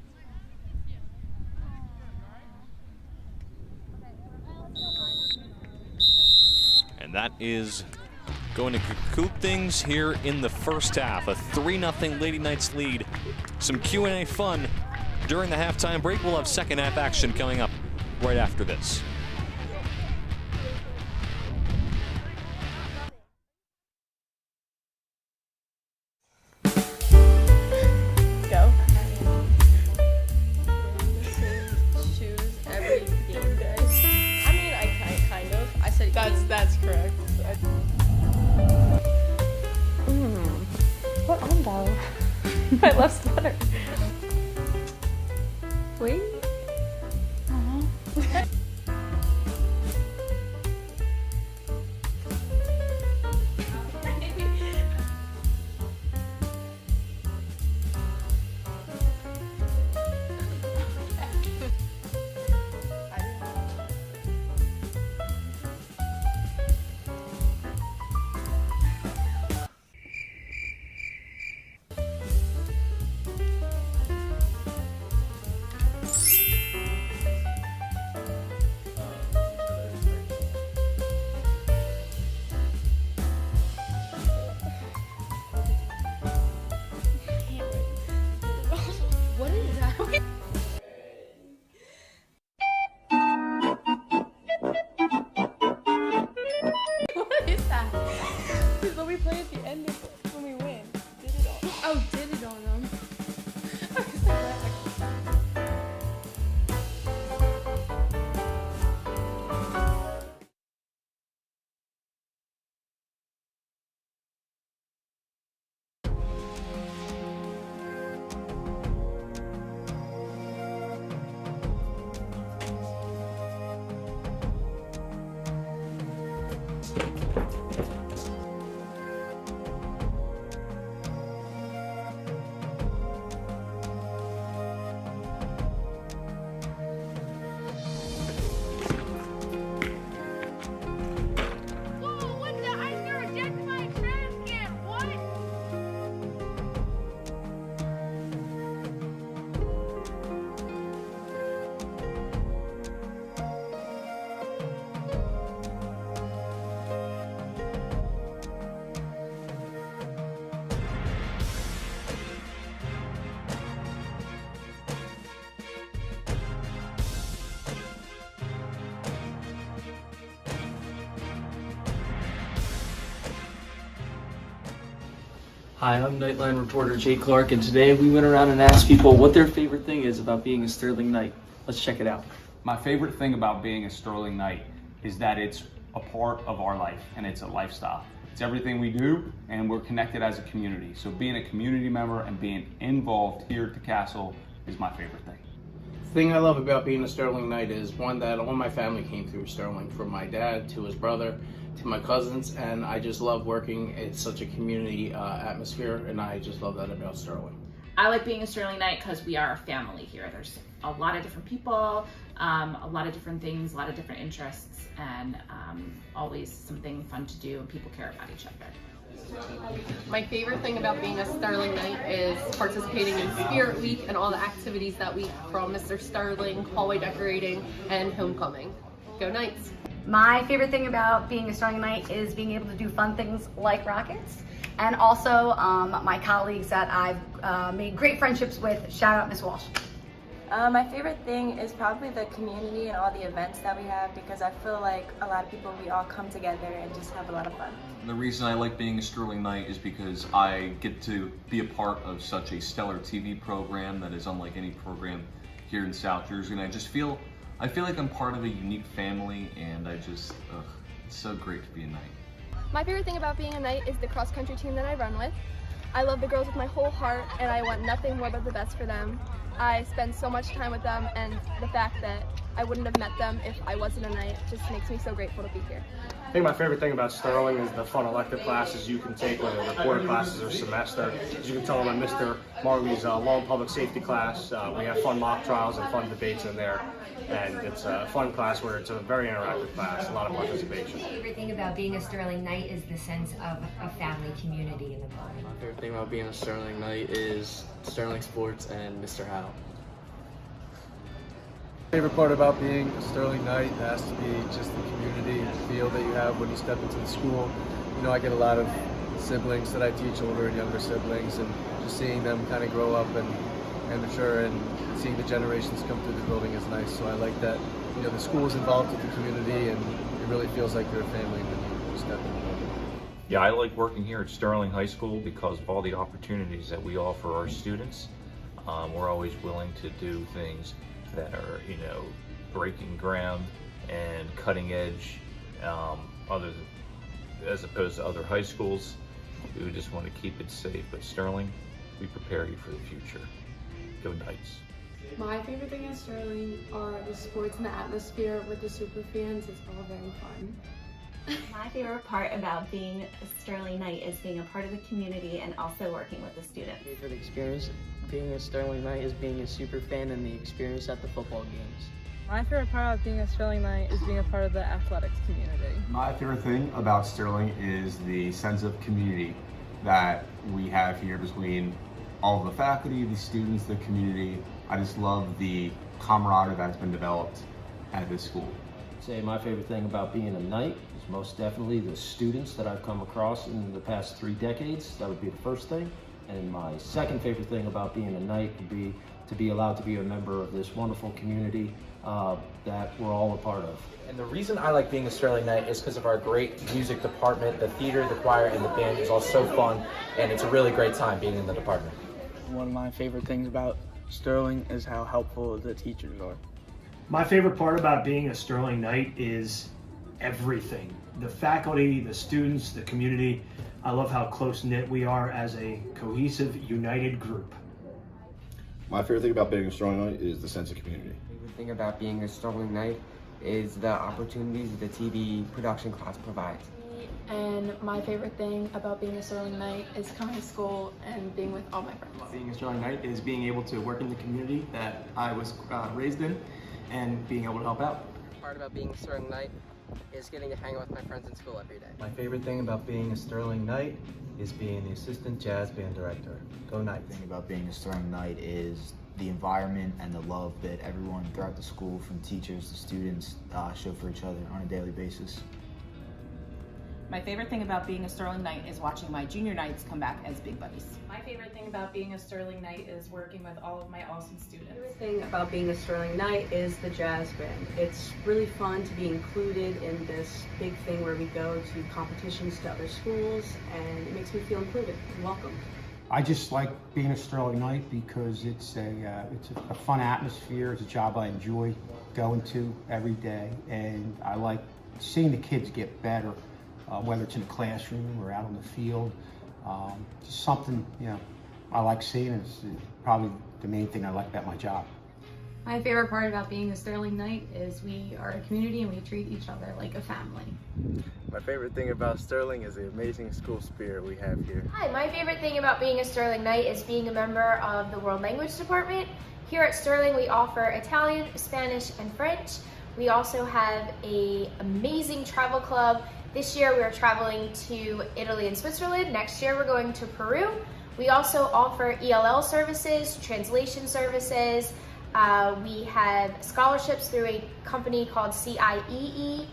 And that is going to conclude things here in the first half. A 3-0 Lady Knights lead. Some Q&A fun during the halftime break. We'll have second half action coming up right after this. Go. Shoes every game day. I mean, I kind of. I said that's correct. What on though? My left sweater. Wait. What is that? What is that? Because when we play at the end when we win. Did it all. Oh, did it on them? Hi, I'm Nightline reporter Jay Clark, and today we went around and asked people what their favorite thing is about being a Sterling Knight. Let's check it out. My favorite thing about being a Sterling Knight is that it's a part of our life and it's a lifestyle. It's everything we do, and we're connected as a community. So being a community member and being involved here at the castle is my favorite thing. The thing I love about being a Sterling Knight is one that all my family came through Sterling, from my dad to his brother to my cousins, and I just love working. It's such a community atmosphere, and I just love that about Sterling. I like being a Sterling Knight because we are a family here. There's a lot of different people, a lot of different things, a lot of different interests, and always something fun to do, and people care about each other. My favorite thing about being a Sterling Knight is participating in Spirit Week and all the activities that week, from Mr. Sterling, hallway decorating, and homecoming. Go Knights! My favorite thing about being a Sterling Knight is being able to do fun things like rockets, and also my colleagues that I've made great friendships with. Shout out Miss Walsh. My favorite thing is probably the community and all the events that we have, because I feel like a lot of people, we all come together and just have a lot of fun. The reason I like being a Sterling Knight is because I get to be a part of such a stellar TV program that is unlike any program here in South Jersey, and I feel like I'm part of a unique family, and it's so great to be a Knight. My favorite thing about being a Knight is the cross-country team that I run with. I love the girls with my whole heart, and I want nothing more but the best for them. I spend so much time with them, and the fact that I wouldn't have met them if I wasn't a Knight just makes me so grateful to be here. I think my favorite thing about Sterling is the fun elective classes you can take, whether reported classes or semester. As you can tell in Mr. Marley's long public safety class, we have fun mock trials and fun debates in there. And it's a fun class where it's a very interactive class, a lot of participation. My favorite thing about being a Sterling Knight is the sense of a family community in the building. My favorite thing about being a Sterling Knight is Sterling Sports and Mr. Howe. Favorite part about being a Sterling Knight has to be just the community and feel that you have when you step into the school. You know, I get a lot of siblings that I teach, older and younger siblings, and just seeing them kind of grow up and mature and seeing the generations come through the building is nice. So I like that, you know, the school is involved with the community and it really feels like you're a family when you step in the building. Yeah, I like working here at Sterling High School because of all the opportunities that we offer our students. We're always willing to do things that are, you know, breaking ground and cutting edge, as opposed to other high schools who just want to keep it safe. But Sterling, we prepare you for the future. Go Knights. My favorite thing at Sterling are the sports and the atmosphere with the super fans. It's all very fun. My favorite part about being a Sterling Knight is being a part of the community and also working with the students. My favorite experience being a Sterling Knight is being a super fan and the experience at the football games. My favorite part about being a Sterling Knight is being a part of the athletics community. My favorite thing about Sterling is the sense of community that we have here between all of the faculty, the students, the community. I just love the camaraderie that's been developed at this school. Say my favorite thing about being a Knight is most definitely the students that I've come across in the past 3 decades. That would be the first thing. And my second favorite thing about being a Knight would be to be allowed to be a member of this wonderful community that we're all a part of. And the reason I like being a Sterling Knight is because of our great music department. The theater, the choir, and the band is all so fun, and it's a really great time being in the department. One of my favorite things about Sterling is how helpful the teachers are. My favorite part about being a Sterling Knight is everything. The faculty, the students, the community. I love how close-knit we are as a cohesive, united group. My favorite thing about being a Sterling Knight is the sense of community. My favorite thing about being a Sterling Knight is the opportunities the TV production class provides. And my favorite thing about being a Sterling Knight is coming to school and being with all my friends. Being a Sterling Knight is being able to work in the community that I was raised in and being able to help out. The part about being a Sterling Knight is getting to hang out with my friends in school every day. My favorite thing about being a Sterling Knight is being the assistant jazz band director. Go Knights. The thing about being a Sterling Knight is the environment and the love that everyone throughout the school, from teachers to students, show for each other on a daily basis. My favorite thing about being a Sterling Knight is watching my junior Knights come back as big buddies. My favorite thing about being a Sterling Knight is working with all of my awesome students. My favorite thing about being a Sterling Knight is the jazz band. It's really fun to be included in this big thing where we go to competitions to other schools, and it makes me feel included and welcome. I just like being a Sterling Knight because it's a fun atmosphere. It's a job I enjoy going to every day, and I like seeing the kids get better. Whether it's in the classroom or out on the field, just something I like seeing. It's probably the main thing I like about my job. My favorite part about being a Sterling Knight is we are a community and we treat each other like a family. My favorite thing about Sterling is the amazing school spirit we have here. Hi, my favorite thing about being a Sterling Knight is being a member of the World Language Department. Here at Sterling, we offer Italian, Spanish, and French. We also have an amazing travel club. This year we are traveling to Italy and Switzerland. Next year we're going to Peru. We also offer ELL services, translation services. We have scholarships through a company called CIEE,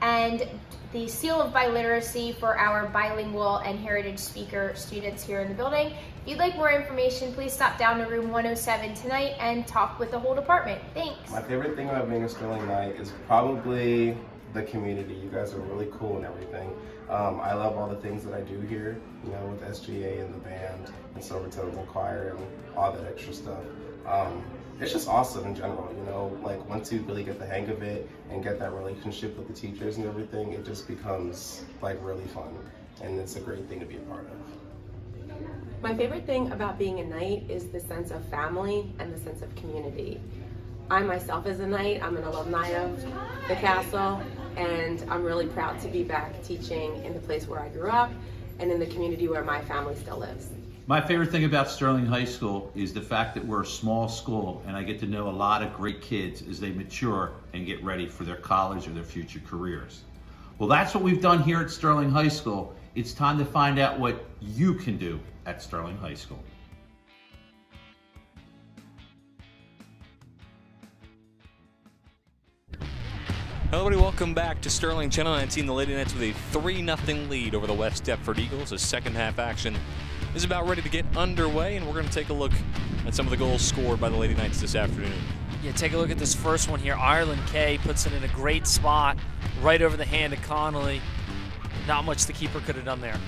and the seal of biliteracy for our bilingual and heritage speaker students here in the building. If you'd like more information, please stop down to room 107 tonight and talk with the whole department. Thanks. My favorite thing about being a Sterling Knight is probably the community. You guys are really cool and everything. I love all the things that I do here, with SGA and the band and Silver Tones and choir and all that extra stuff. It's just awesome in general, you know, like once you really get the hang of it and get that relationship with the teachers and everything, it just becomes like really fun, and it's a great thing to be a part of. My favorite thing about being a Knight is the sense of family and the sense of community. I myself as a Knight, I'm an alumni of the castle, and I'm really proud to be back teaching in the place where I grew up and in the community where my family still lives. My favorite thing about Sterling High School is the fact that we're a small school and I get to know a lot of great kids as they mature and get ready for their college or their future careers. Well, that's what we've done here at Sterling High School. It's time to find out what you can do at Sterling High School. Hello everybody, welcome back to Sterling Channel 19. The Lady Knights with a 3-0 lead over the West Deptford Eagles. The second half action is about ready to get underway, and we're going to take a look at some of the goals scored by the Lady Knights this afternoon. Yeah, take a look at this first one here. Ireland Kay puts it in a great spot, right over the hand of Connolly. Not much the keeper could have done there.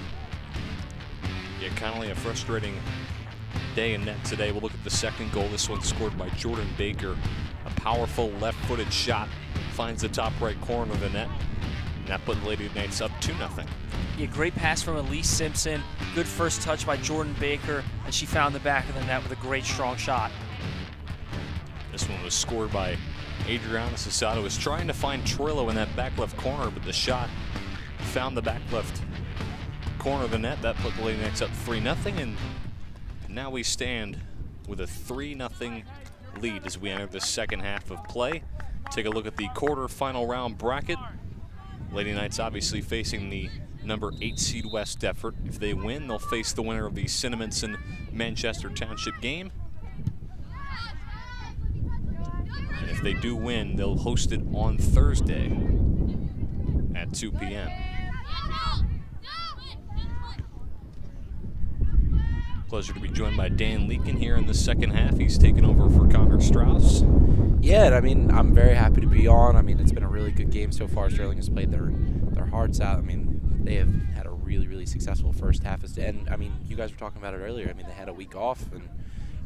Yeah, Connolly, a frustrating day in net today. We'll look at the second goal. This one scored by Jordan Baker. A powerful left-footed shot finds the top right corner of the net, and that put the Lady Knights up 2-0. Yeah, great pass from Elise Simpson. Good first touch by Jordan Baker, and she found the back of the net with a great strong shot. This one was scored by Adriana Sasato. Was trying to find Troilo in that back left corner, but the shot found the back left corner of the net. That put the Lady Knights up 3-0, and now we stand with a 3-0 lead as we enter the second half of play. Take a look at the quarter-final round bracket. Lady Knights obviously facing the number 8 seed West Deptford. If they win, they'll face the winner of the Cinnaminson Manchester Township game. And if they do win, they'll host it on Thursday at 2 p.m. Pleasure to be joined by Dan Leakin here in the second half. He's taken over for Connor Strauss. Yeah, I mean, I'm very happy to be on. I mean, it's been a really good game so far. Sterling has played their hearts out. I mean, they have had a really, really successful first half. And, I mean, you guys were talking about it earlier. I mean, they had a week off, and,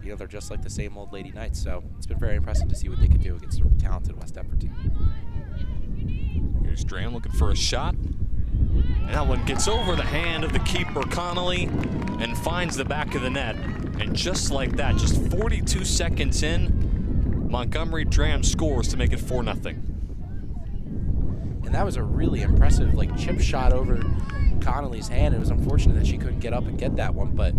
you know, they're just like the same old Lady Knights. So it's been very impressive to see what they can do against a talented West Deptford team. Here's Dram looking for a shot. And that one gets over the hand of the keeper, Connolly, and finds the back of the net. And just like that, just 42 seconds in, Montgomery Dram scores to make it 4-0. And that was a really impressive, like, chip shot over Connolly's hand. It was unfortunate that she couldn't get up and get that one, but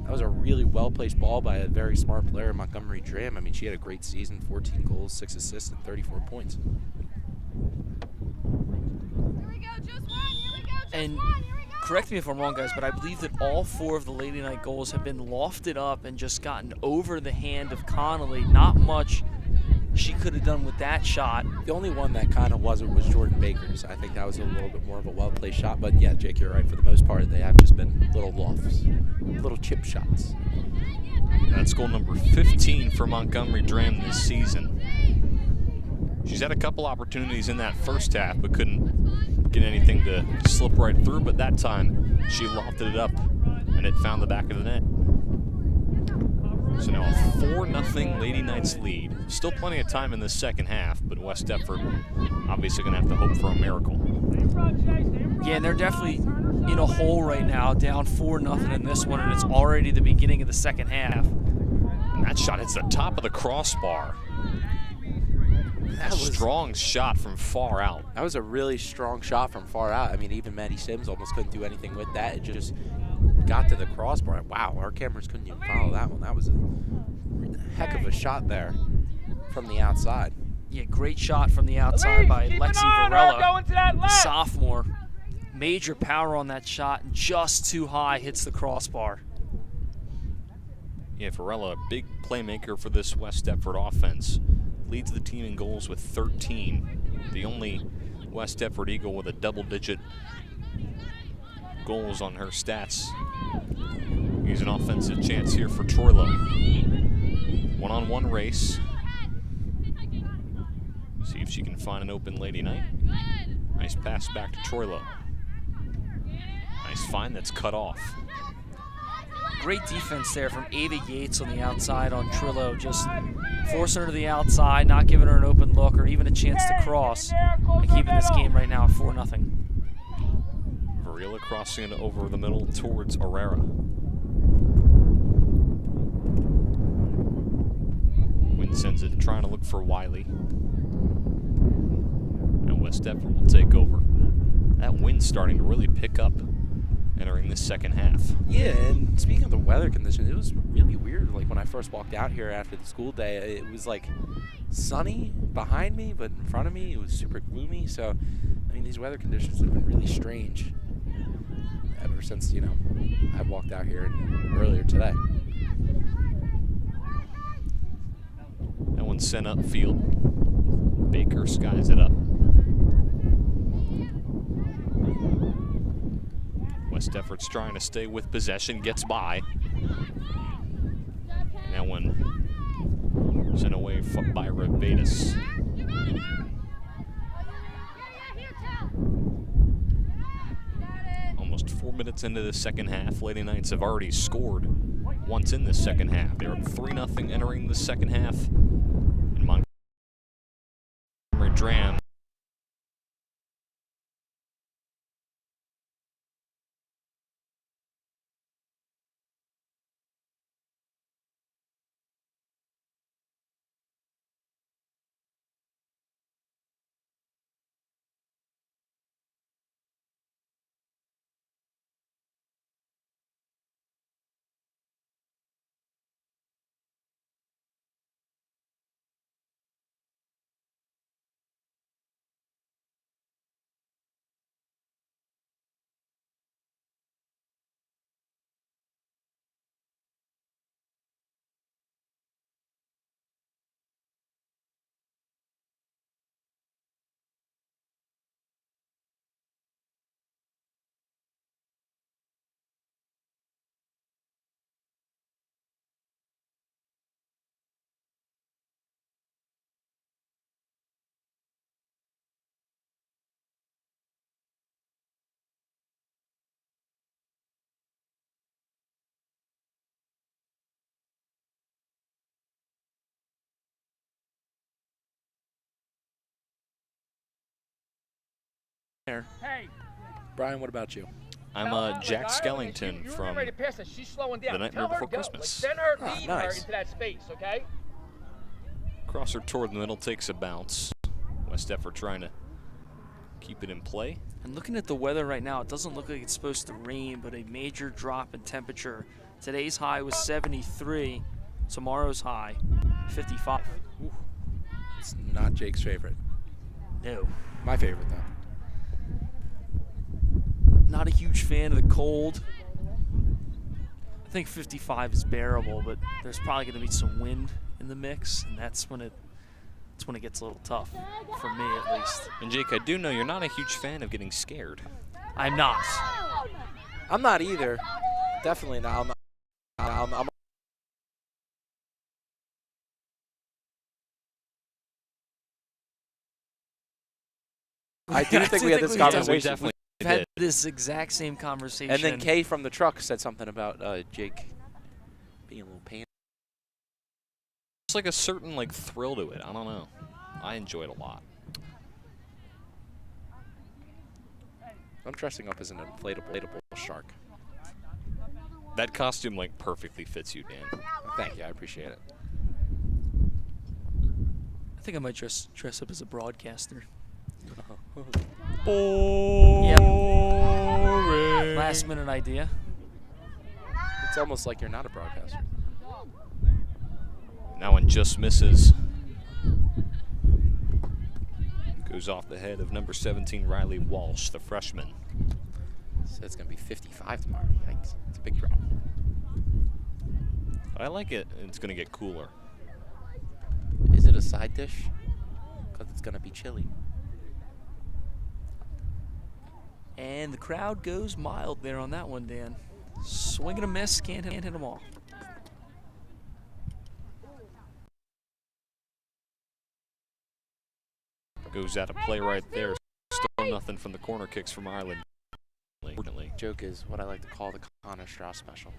that was a really well-placed ball by a very smart player, Montgomery Dram. I mean, she had a great season, 14 goals, 6 assists, and 34 points. And correct me if I'm wrong, guys, but I believe that all 4 of the Lady Knight goals have been lofted up and just gotten over the hand of Connolly. Not much she could have done with that shot. The only one that kind of wasn't was Jordan Baker's. I think that was a little bit more of a well-placed shot, but yeah, Jake, you're right. For the most part, they have just been little lofts, little chip shots. That's goal number 15 for Montgomery Dram this season. She's had a couple opportunities in that first half, but couldn't get anything to slip right through. But that time, she lofted it up, and it found the back of the net. So now a 4-0 Lady Knights lead. Still plenty of time in the second half, but West Deptford obviously going to have to hope for a miracle. Yeah, and they're definitely in a hole right now, down 4-0 in this one, and it's already the beginning of the second half. And that shot hits the top of the crossbar. That was a strong shot from far out. That was a really strong shot from far out. I mean, even Maddie Sims almost couldn't do anything with that. It just got to the crossbar. Wow, our cameras couldn't even follow that one. That was a heck of a shot there from the outside. Yeah, great shot from the outside by Lexi Varela, the sophomore. Major power on that shot, and just too high, hits the crossbar. Yeah, Varela, a big playmaker for this West Deptford offense. Leads the team in goals with 13. The only West Deptford Eagle with a double-digit goals on her stats. Here's an offensive chance here for Troilo. One-on-one race. See if she can find an open Lady Knight. Nice pass back to Troilo. Nice find that's cut off. great defense there from Ava Yates on the outside on Trillo, just forcing her to the outside, not giving her an open look or even a chance to cross, and keeping this game right now at 4-0. Varela crossing it over the middle towards Herrera. Wynn sends it, trying to look for Wiley. And West Deptford will take over. That wind's starting to really pick up entering this second half. Yeah, and speaking of the weather conditions, it was really weird. Like when I first walked out here after the school day, it was like sunny behind me, but in front of me it was super gloomy. So, I mean, these weather conditions have been really strange ever since, you know, I walked out here earlier today. That one's sent upfield. Baker skies it up. West Deptford's trying to stay with possession, gets by. And that one sent away by Ribetas. Almost 4 minutes into the second half, Lady Knights have already scored once in the second half. They're up 3-0 entering the second half. And Montgomery Dram Hey, Brian, what about you? I'm Jack Skellington from the Nightmare Before Christmas. Send her, lead her nice. into that space, okay? Crosser toward the middle, takes a bounce. West Deptford trying to keep it in play. And looking at the weather right now, it doesn't look like it's supposed to rain, but a major drop in temperature. Today's high was 73. Tomorrow's high, 55. Ooh. It's not Jake's favorite. No. My favorite, though. Not a huge fan of the cold. I think 55 is bearable, but there's probably going to be some wind in the mix, and that's when it gets a little tough, for me at least. And Jake, I do know you're not a huge fan of getting scared. I'm not. I'm not either. Definitely not. I'm I do think we had this conversation. We've had this exact same conversation. And then Kay from the truck said something about Jake being a little pain. It's like a certain thrill to it. I don't know. I enjoy it a lot. I'm dressing up as an inflatable shark. That costume perfectly fits you, Dan. Thank you. I appreciate it. I think I might dress up as a broadcaster. Boring. Yep. Last minute idea. It's almost like you're not a broadcaster. That one just misses. Goes off the head of number 17, Riley Walsh, the freshman. So it's going to be 55 tomorrow. Yikes. It's a big drop. I like it. It's going to get cooler. Is it a side dish? Because it's going to be chilly. And the crowd goes mild there on that one, Dan. Swing and a miss, can't hit them all. Goes out of play right there. Still nothing from the corner kicks from Ireland. Joke is what I like to call the Connor Strauss special.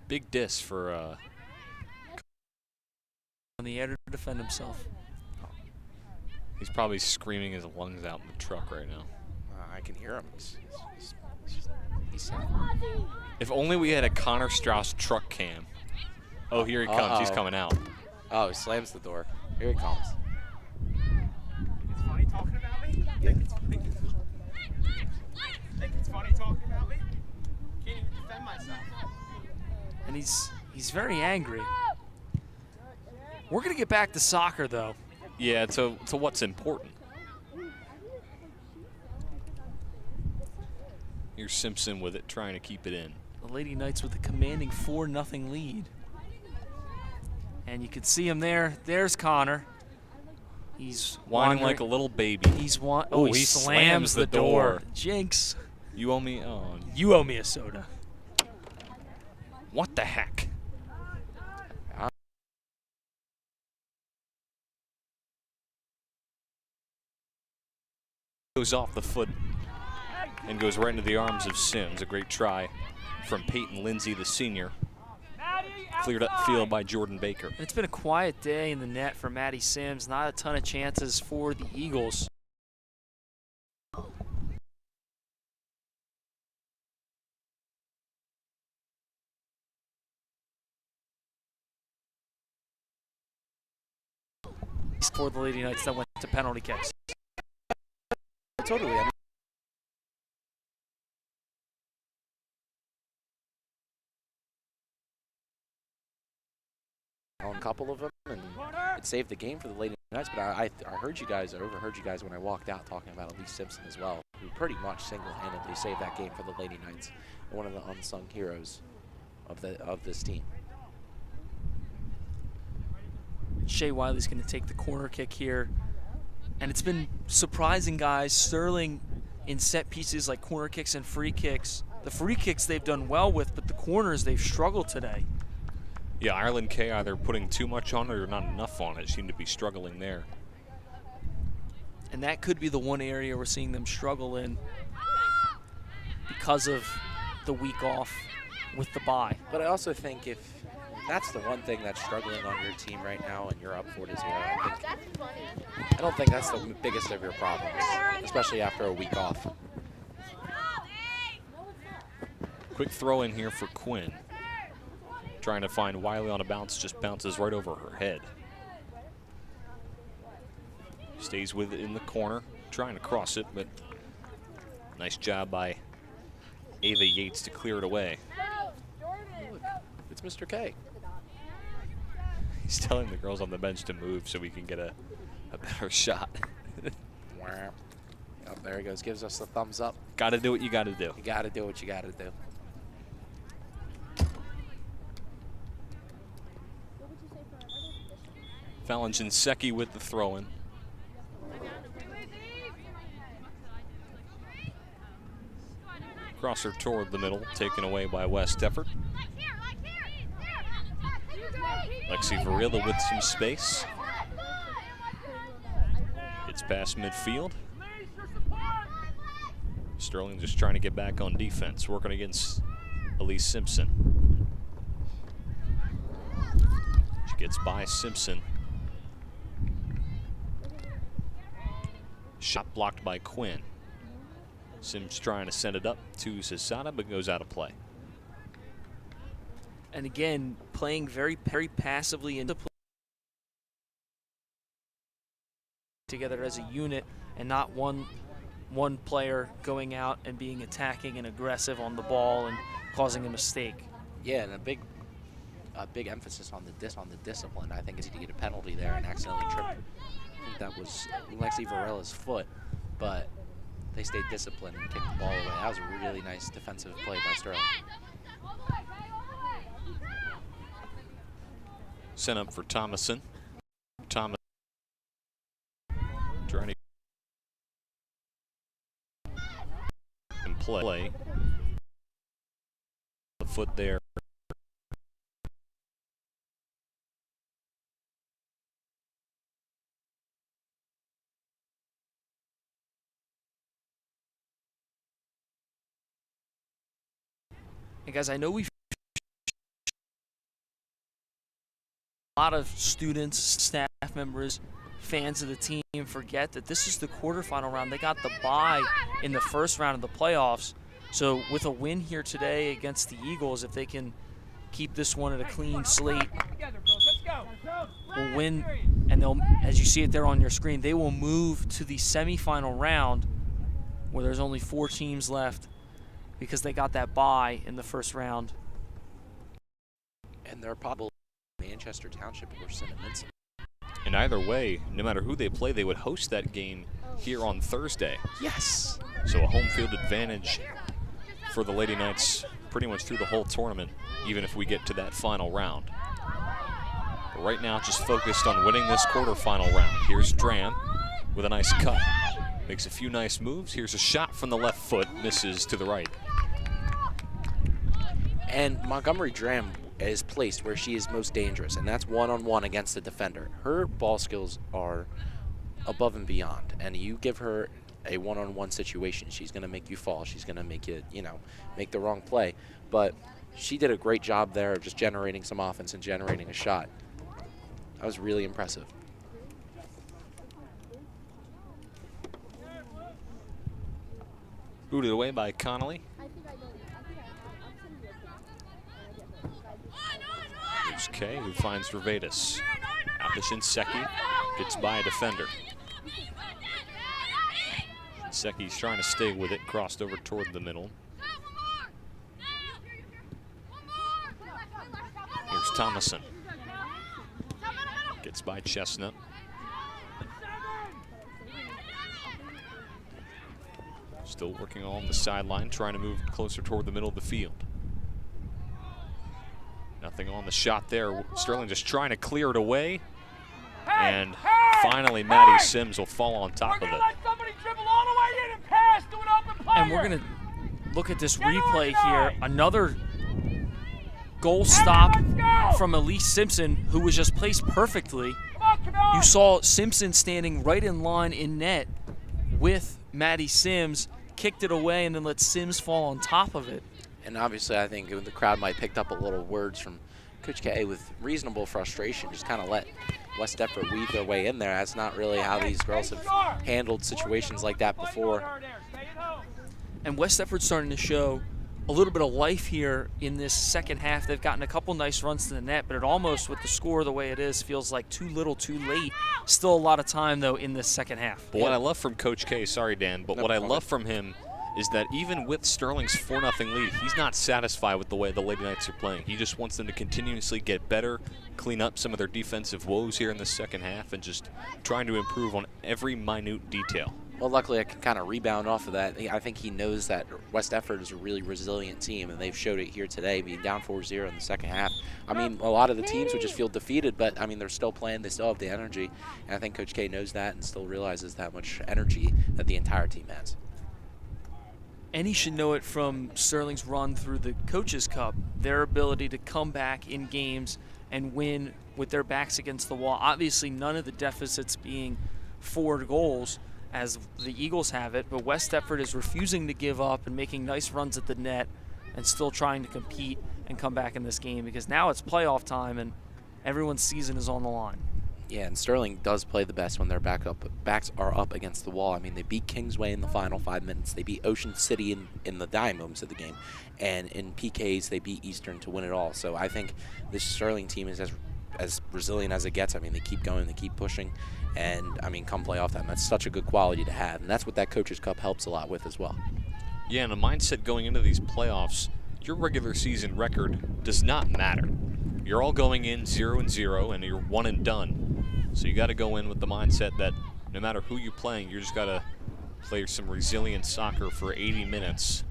Big diss for on the air to defend himself. He's probably screaming his lungs out in the truck right now. I can hear him. He's If only we had a Connor Strauss truck cam. Oh, here he comes. He's coming out. Oh, he slams the door. Here he comes. It's funny talking about me? Think it's funny talking about me? Can't even defend myself. And he's very angry. We're going to get back to soccer, though. Yeah, to what's important. Here's Simpson with it, trying to keep it in. The Lady Knights with a commanding 4-0 lead. And you can see him there. There's Connor. He's whining like a little baby. He slams the door. Jinx. You owe me. Oh, you owe me a soda. What the heck? Goes off the foot and goes right into the arms of Sims. A great try from Peyton Lindsay, the senior. Cleared up field by Jordan Baker. It's been a quiet day in the net for Maddie Sims. Not a ton of chances for the Eagles. For the Lady Knights that went to penalty kicks. Totally. I mean, on a couple of them, and it saved the game for the Lady Knights. But I heard you guys, I overheard you guys when I walked out talking about Elise Simpson as well, who pretty much single-handedly saved that game for the Lady Knights. One of the unsung heroes of this team. Shea Wiley's going to take the corner kick here. And it's been surprising, guys. Sterling in set pieces like corner kicks and free kicks. The free kicks they've done well with, but the corners they've struggled today. Yeah, Ireland K either putting too much on it or not enough on it. Seem to be struggling there. And that could be the one area we're seeing them struggle in because of the week off with the bye. But I also think if that's the one thing that's struggling on your team right now and you're up for it is I don't think that's the biggest of your problems, especially after a week off. Quick throw in here for Quinn. Trying to find Wiley on a bounce, just bounces right over her head. Stays with it in the corner, trying to cross it, but nice job by Ava Yates to clear it away. Look, it's Mr. K. He's telling the girls on the bench to move so we can get a better shot. Oh, there he goes, gives us the thumbs up. Gotta do what you gotta do. You gotta do what you gotta do. Fallon Shinseki with the throw-in. Crosser toward the middle, taken away by West Deptford. Lexi Varela with some space. It's past midfield. Sterling just trying to get back on defense, working against Elise Simpson. She gets by Simpson. Shot blocked by Quinn. Sims trying to send it up to Sasada, but goes out of play. And again, playing very, very passively into play together as a unit, and not one player going out and being attacking and aggressive on the ball and causing a mistake. Yeah, and a big emphasis on the discipline. I think is to get a penalty there and accidentally trip. I think that was Lexi Varela's foot, but they stayed disciplined and kicked the ball away. That was a really nice defensive play by Sterling. Sent up for Thomason. Thomas trying to play. The foot there. And guys, I know we've lot of students, staff members, fans of the team forget that this is the quarterfinal round. They got the bye in the first round of the playoffs. So with a win here today against the Eagles, if they can keep this one at a clean slate, will win, and they'll, as you see it there on your screen, they will move to the semifinal round where there's only 4 teams left because they got that bye in the first round. And they're probably Manchester Township or Cinnamon. And either way, no matter who they play, they would host that game here on Thursday. Yes. So a home field advantage for the Lady Knights pretty much through the whole tournament, even if we get to that final round. But right now, just focused on winning this quarterfinal round. Here's Dram with a nice cut. Makes a few nice moves. Here's a shot from the left foot, misses to the right. And Montgomery Dram is placed where she is most dangerous, and that's one-on-one against the defender. Her ball skills are above and beyond, and you give her a one-on-one situation, she's going to make you fall. She's going to make you, make the wrong play. But she did a great job there of just generating some offense and generating a shot. That was really impressive. Booted away by Connolly. Here's Kay, who finds Rivadis. Out to Shinseki, gets by a defender. Shinseki's trying to stay with it, crossed over toward the middle. Here's Thomason. Gets by Chestnut. Still working on the sideline, trying to move closer toward the middle of the field. Nothing on the shot there. Sterling just trying to clear it away. And finally, Maddie Sims will fall on top of it. And we're going to look at this replay here. Another goal stop from Elise Simpson, who was just placed perfectly. You saw Simpson standing right in line in net with Maddie Sims, kicked it away, and then let Sims fall on top of it. And obviously, I think the crowd might have picked up a little words from Coach K with reasonable frustration, just kind of let West Deptford weave their way in there. That's not really how these girls have handled situations like that before. And West Deptford's starting to show a little bit of life here in this second half. They've gotten a couple nice runs to the net, but it almost, with the score the way it is, feels like too little too late. Still a lot of time, though, in this second half. But what I love from Coach K, sorry, Dan, but what I love from him is that even with Sterling's 4-0 lead, he's not satisfied with the way the Lady Knights are playing. He just wants them to continuously get better, clean up some of their defensive woes here in the second half, and just trying to improve on every minute detail. Well, luckily, I can kind of rebound off of that. I think he knows that West Deptford is a really resilient team, and they've showed it here today, being down 4-0 in the second half. I mean, a lot of the teams would just feel defeated, but, I mean, they're still playing. They still have the energy, and I think Coach K knows that and still realizes that much energy that the entire team has. And he should know it from Sterling's run through the Coaches Cup, their ability to come back in games and win with their backs against the wall. Obviously, none of the deficits being 4 goals, as the Eagles have it, but West Deptford is refusing to give up and making nice runs at the net and still trying to compete and come back in this game, because now it's playoff time and everyone's season is on the line. Yeah, and Sterling does play the best when their backs are up against the wall. I mean, they beat Kingsway in the final 5 minutes. They beat Ocean City in the dying moments of the game. And in PKs, they beat Eastern to win it all. So I think this Sterling team is as resilient as it gets. I mean, they keep going, they keep pushing. And, I mean, come playoff time, that's such a good quality to have. And that's what that Coaches Cup helps a lot with as well. Yeah, and a mindset going into these playoffs, your regular season record does not matter. You're all going in 0-0, and you're one and done. So you got to go in with the mindset that no matter who you're playing, you just got to play some resilient soccer for 80 minutes.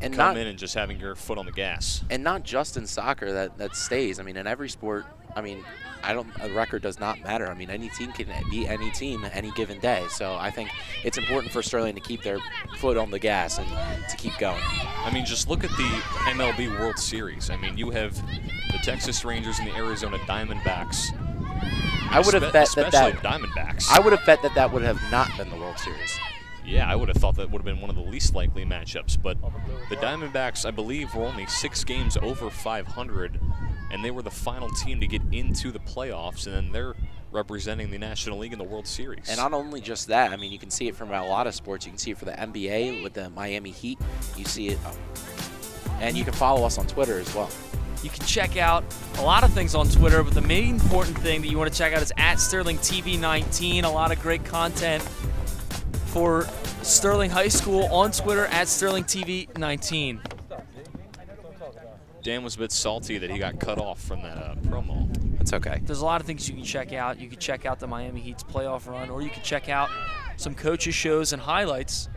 And come in and just having your foot on the gas. And not just in soccer that stays. I mean, in every sport, I mean, a record does not matter. I mean, any team can beat any team any given day. So I think it's important for Sterling to keep their foot on the gas and to keep going. I mean, just look at the MLB World Series. I mean, you have the Texas Rangers and the Arizona Diamondbacks. I would have bet especially the Diamondbacks. I would have bet that would have not been the World Series. Yeah, I would have thought that would have been one of the least likely matchups. But the Diamondbacks, I believe, were only 6 games over 500 and they were the final team to get into the playoffs, and then they're representing the National League in the World Series. And not only just that, I mean, you can see it from a lot of sports. You can see it for the NBA with the Miami Heat. You see it, and you can follow us on Twitter as well. You can check out a lot of things on Twitter, but the main important thing that you want to check out is @SterlingTV19. A lot of great content for Sterling High School on Twitter @SterlingTV19. Dan was a bit salty that he got cut off from that promo. It's okay. There's a lot of things you can check out. You can check out the Miami Heat's playoff run, or you can check out some coaches' shows and highlights,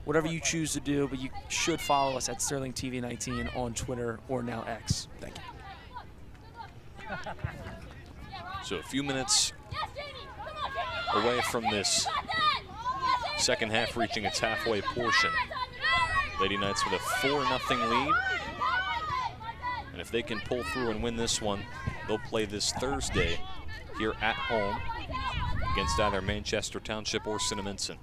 whatever you choose to do, but you should follow us @SterlingTV19 on Twitter or now X. Thank you. So a few minutes away from this second half reaching its halfway portion. Lady Knights with a 4-0 lead. And if they can pull through and win this one, they'll play this Thursday here at home against either Manchester Township or Cinnaminson.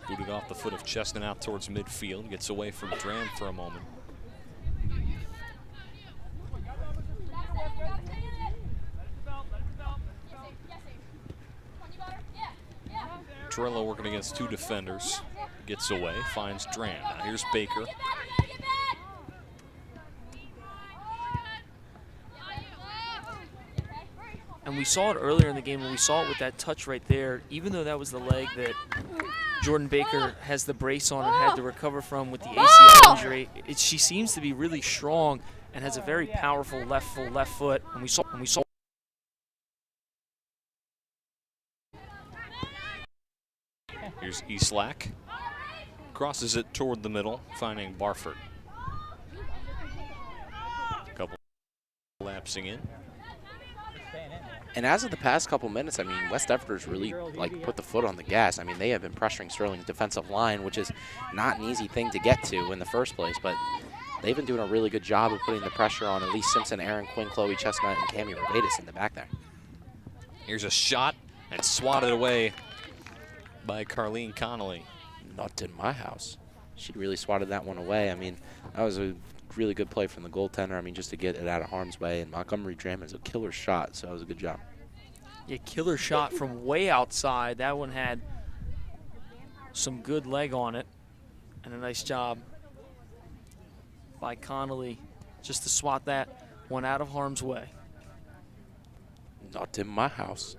Booted off the foot of Chestnut out towards midfield. Gets away from Dram for a moment. Torello working against two defenders. Gets away, finds Dram. Now here's Baker. And we saw it earlier in the game, and we saw it with that touch right there. Even though that was the leg that Jordan Baker has the brace on and had to recover from with the ACL injury, she seems to be really strong and has a very powerful left foot. And we saw. Here's Eastlack. Crosses it toward the middle, finding Barford. Couple lapsing in. And as of the past couple minutes, I mean, West Deptford's really put the foot on the gas. I mean, they have been pressuring Sterling's defensive line, which is not an easy thing to get to in the first place, but they've been doing a really good job of putting the pressure on Elise Simpson, Aaron Quinn, Chloe Chestnut, and Cami Revatus in the back there. Here's a shot and swatted away by Carleen Connolly. Not in my house. She really swatted that one away. I mean, that was a really good play from the goaltender. I mean, just to get it out of harm's way. And Montgomery Dram is a killer shot, so that was a good job. Yeah, killer shot from way outside. That one had some good leg on it. And a nice job by Connolly just to swat that one out of harm's way. Not in my house.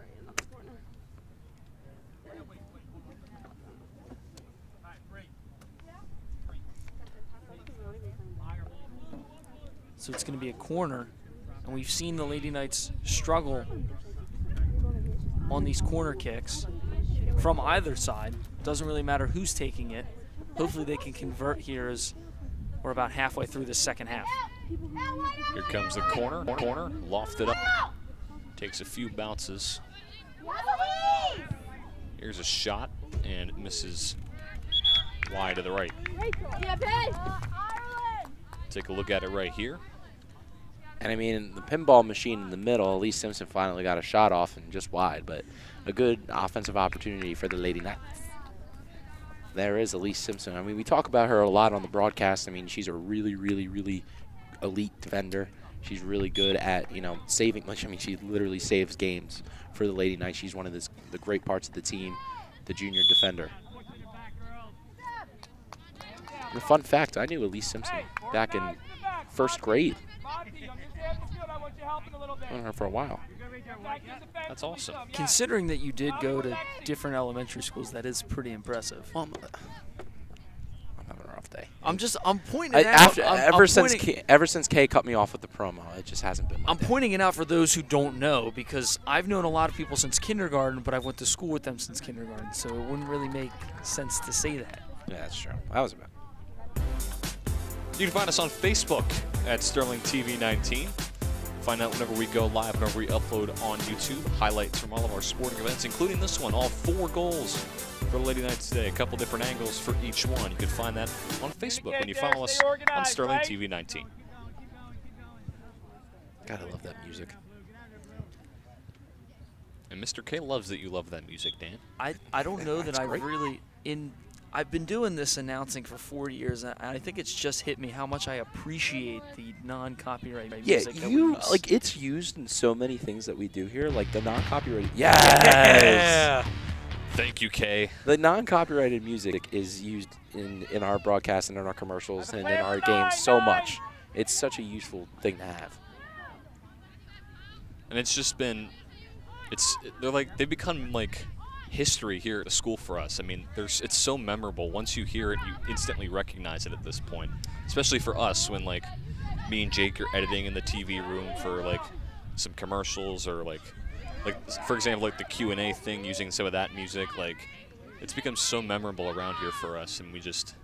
So it's going to be a corner, and we've seen the Lady Knights struggle on these corner kicks from either side. Doesn't really matter who's taking it. Hopefully they can convert here as we're about halfway through the second half. Here comes the corner, lofted up. Takes a few bounces. Here's a shot, and it misses wide to the right. Take a look at it right here. And I mean, the pinball machine in the middle, Elise Simpson finally got a shot off and just wide, but a good offensive opportunity for the Lady Knights. There is Elise Simpson. I mean, we talk about her a lot on the broadcast. I mean, she's a really, really, really elite defender. She's really good at, you know, saving. I mean, she literally saves games for the Lady Knights. She's one of the great parts of the team, the junior defender. And a fun fact, I knew Elise Simpson back in first grade. I've known her for a while. That's awesome. Considering that you did go to different elementary schools, that is pretty impressive. I'm having a rough day. I'm pointing it out. Ever since Kay cut me off with the promo, it just hasn't been my day. Pointing it out for those who don't know, because I've known a lot of people since kindergarten, but I went to school with them since kindergarten, so it wouldn't really make sense to say that. Yeah, that's true. That was a bit. You can find us on Facebook at Sterling TV 19. Find out whenever we go live, whenever we upload on YouTube, highlights from all of our sporting events, including this one, all 4 goals for the Lady Knights today. A couple different angles for each one. You can find that on Facebook when you follow us on Sterling TV 19. God, I love that music. And Mr. K loves that you love that music, Dan. I don't know that That's I great. really I've been doing this announcing for 4 years, and I think it's just hit me how much I appreciate the non-copyright Yeah, music. that we you use. like it's used in so many things that we do here, like the non-copyrighted. Yes. Thank you, Kay. The non-copyrighted music is used in our broadcasts and in our commercials and in our games so much. It's such a useful thing to have. And it's just been, they've become like history here at the school for us. I mean, it's so memorable. Once you hear it, you instantly recognize it at this point. Especially for us when like me and Jake are editing in the TV room for like some commercials or like for example, like the Q&A thing using some of that music. Like it's become so memorable around here for us, and we just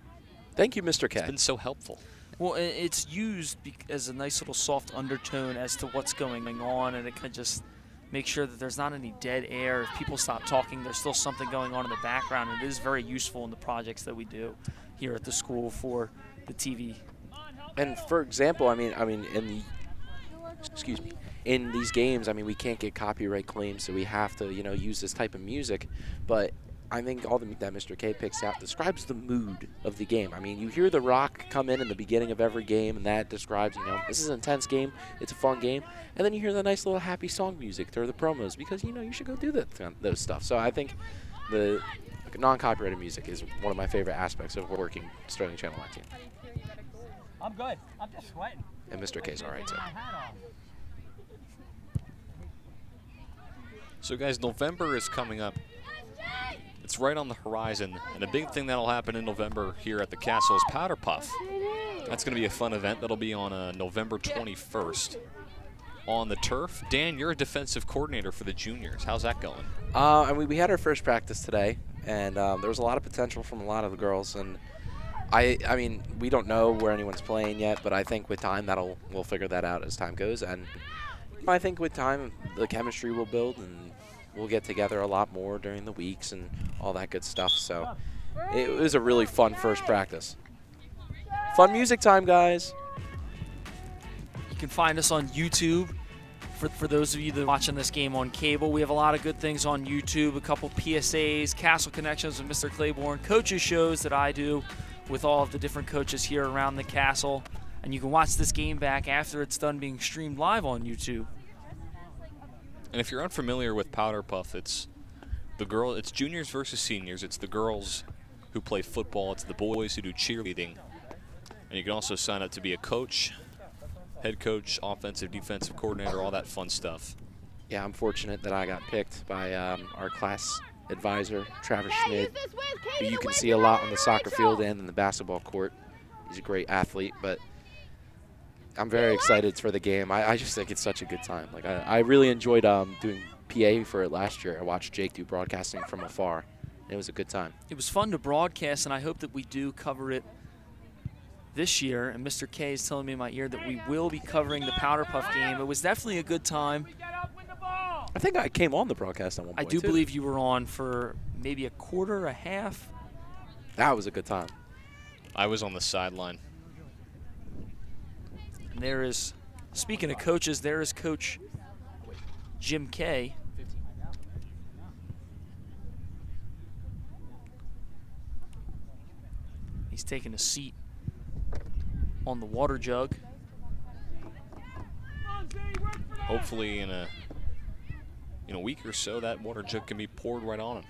thank you, Mr. K. It's been so helpful. Well, it's used as a nice little soft undertone as to what's going on, and it can just make sure that there's not any dead air. If people stop talking, there's still something going on in the background. It is very useful in the projects that we do here at the school for the TV. And for example, I mean, in these games, I mean, we can't get copyright claims, so we have to, use this type of music. But I think all that Mr. K picks out describes the mood of the game. I mean, you hear the rock come in the beginning of every game, and that describes, this is an intense game, it's a fun game. And then you hear the nice little happy song music through the promos because, you should go do those stuff. So I think the non-copyrighted music is one of my favorite aspects of working Sterling Channel 19. I'm good. I'm just sweating. And Mr. K's all right, too. So guys, November is coming up. It's right on the horizon, and a big thing that'll happen in November here at the Castle is Powder Puff. That's going to be a fun event. That'll be on November 21st on the turf. Dan, you're a defensive coordinator for the juniors. How's that going? I mean, we had our first practice today, and there was a lot of potential from a lot of the girls. And I mean, we don't know where anyone's playing yet, but I think with time we'll figure that out as time goes. And I think with time the chemistry will build, and we'll get together a lot more during the weeks and all that good stuff. So it was a really fun first practice. Fun music time, guys. You can find us on YouTube. For those of you that are watching this game on cable, we have a lot of good things on YouTube, a couple PSAs, Castle Connections with Mr. Claiborne, coaches shows that I do with all of the different coaches here around the castle. And you can watch this game back after it's done being streamed live on YouTube. And if you're unfamiliar with Powder Puff, it's juniors versus seniors. It's the girls who play football. It's the boys who do cheerleading. And you can also sign up to be a coach, head coach, offensive, defensive coordinator, all that fun stuff. Yeah, I'm fortunate that I got picked by our class advisor, Travis Schmidt, who you can see a lot on the soccer field and in the basketball court. He's a great athlete, but I'm very excited for the game. I just think it's such a good time. Like I really enjoyed doing PA for it last year. I watched Jake do broadcasting from afar. It was a good time. It was fun to broadcast, and I hope that we do cover it this year. And Mr. K is telling me in my ear that we will be covering the Powder Puff game. It was definitely a good time. I think I came on the broadcast at one point, I do too. believe you were on for maybe a quarter, a half. That was a good time. I was on the sideline. And there is, speaking of coaches, there is Coach Jim K. He's taking a seat on the water jug. Hopefully in a week or so, that water jug can be poured right on him.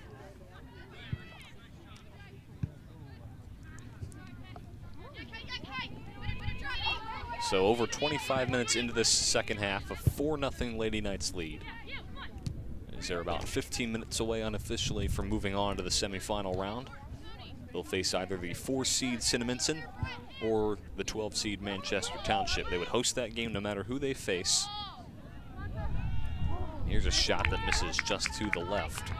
So over 25 minutes into this second half, a 4-0 Lady Knights lead. As they're about 15 minutes away unofficially from moving on to the semifinal round. They'll face either the 4-seed Cinnaminson or the 12-seed Manchester Township. They would host that game no matter who they face. Here's a shot that misses just to the left.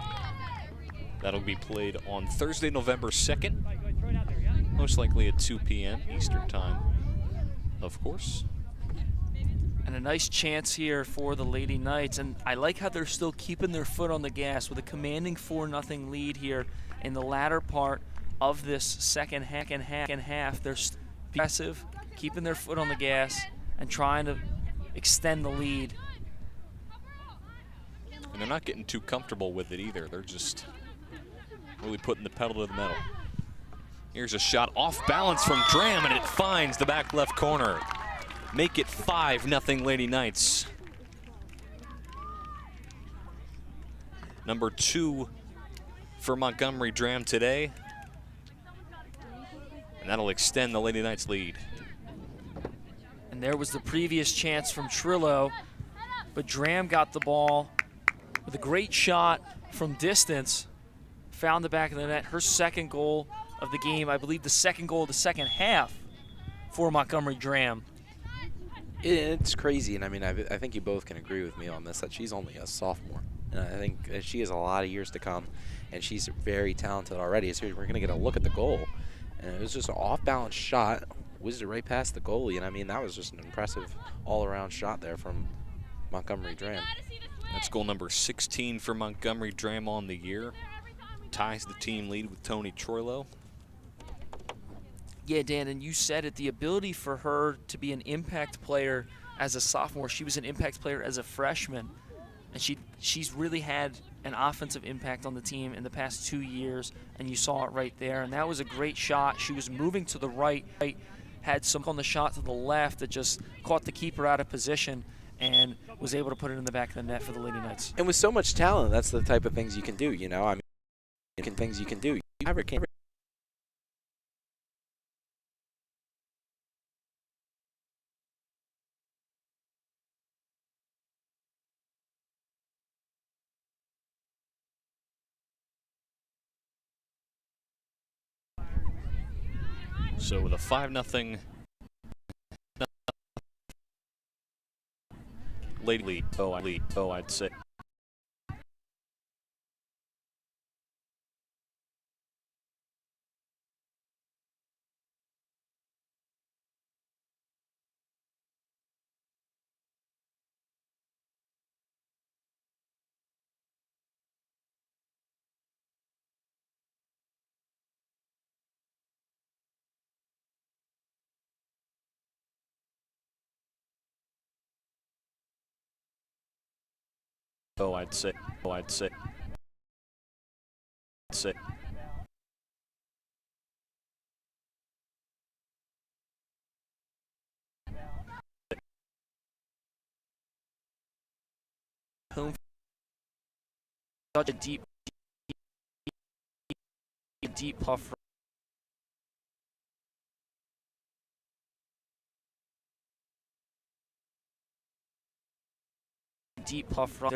That'll be played on Thursday, November 2nd, most likely at 2 p.m. Eastern Time, of course. And a nice chance here for the Lady Knights. And I like how they're still keeping their foot on the gas with a commanding 4-0 lead here in the latter part of this second half. They're aggressive, keeping their foot on the gas, and trying to extend the lead. And they're not getting too comfortable with it either. They're just really putting the pedal to the metal. Here's a shot off balance from Dram, and it finds the back left corner. Make it 5-0 Lady Knights. Number 2 for Montgomery Dram today. And that'll extend the Lady Knights lead. And there was the previous chance from Trillo, but Dram got the ball with a great shot from distance, found the back of the net. Her second goal of the game, I believe the second goal of the second half for Montgomery Dram. It's crazy, and I mean, I think you both can agree with me on this, that she's only a sophomore. And I think that she has a lot of years to come, and she's very talented already. So we're going to get a look at the goal, and it was just an off-balance shot, whizzed it right past the goalie, and I mean, that was just an impressive all-around shot there from Montgomery Dram. That's goal number 16 for Montgomery Dram on the year. Ties the team lead with Tony Troilo. Yeah, Dan, and you said it, the ability for her to be an impact player as a sophomore. She was an impact player as a freshman, and she's really had an offensive impact on the team in the past 2 years, and you saw it right there. And that was a great shot. She was moving to the right, had some on the shot to the left that just caught the keeper out of position and was able to put it in the back of the net for the Lady Knights. And with so much talent, that's the type of things you can do, you know? I mean, things you can do. You never can. So with a 5-0 Lady lead, I'd say. I'd say. Home, such a deep puff. Deep puff run.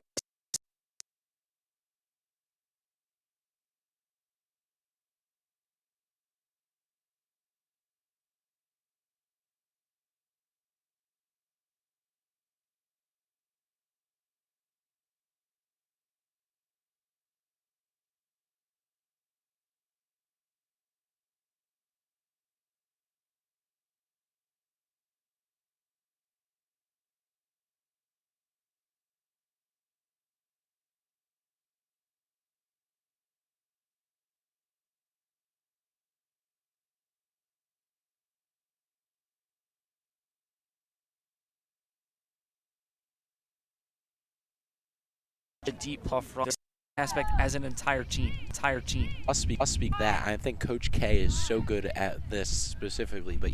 A deep puff run aspect as an entire team. I'll speak that. I think Coach K is so good at this specifically, but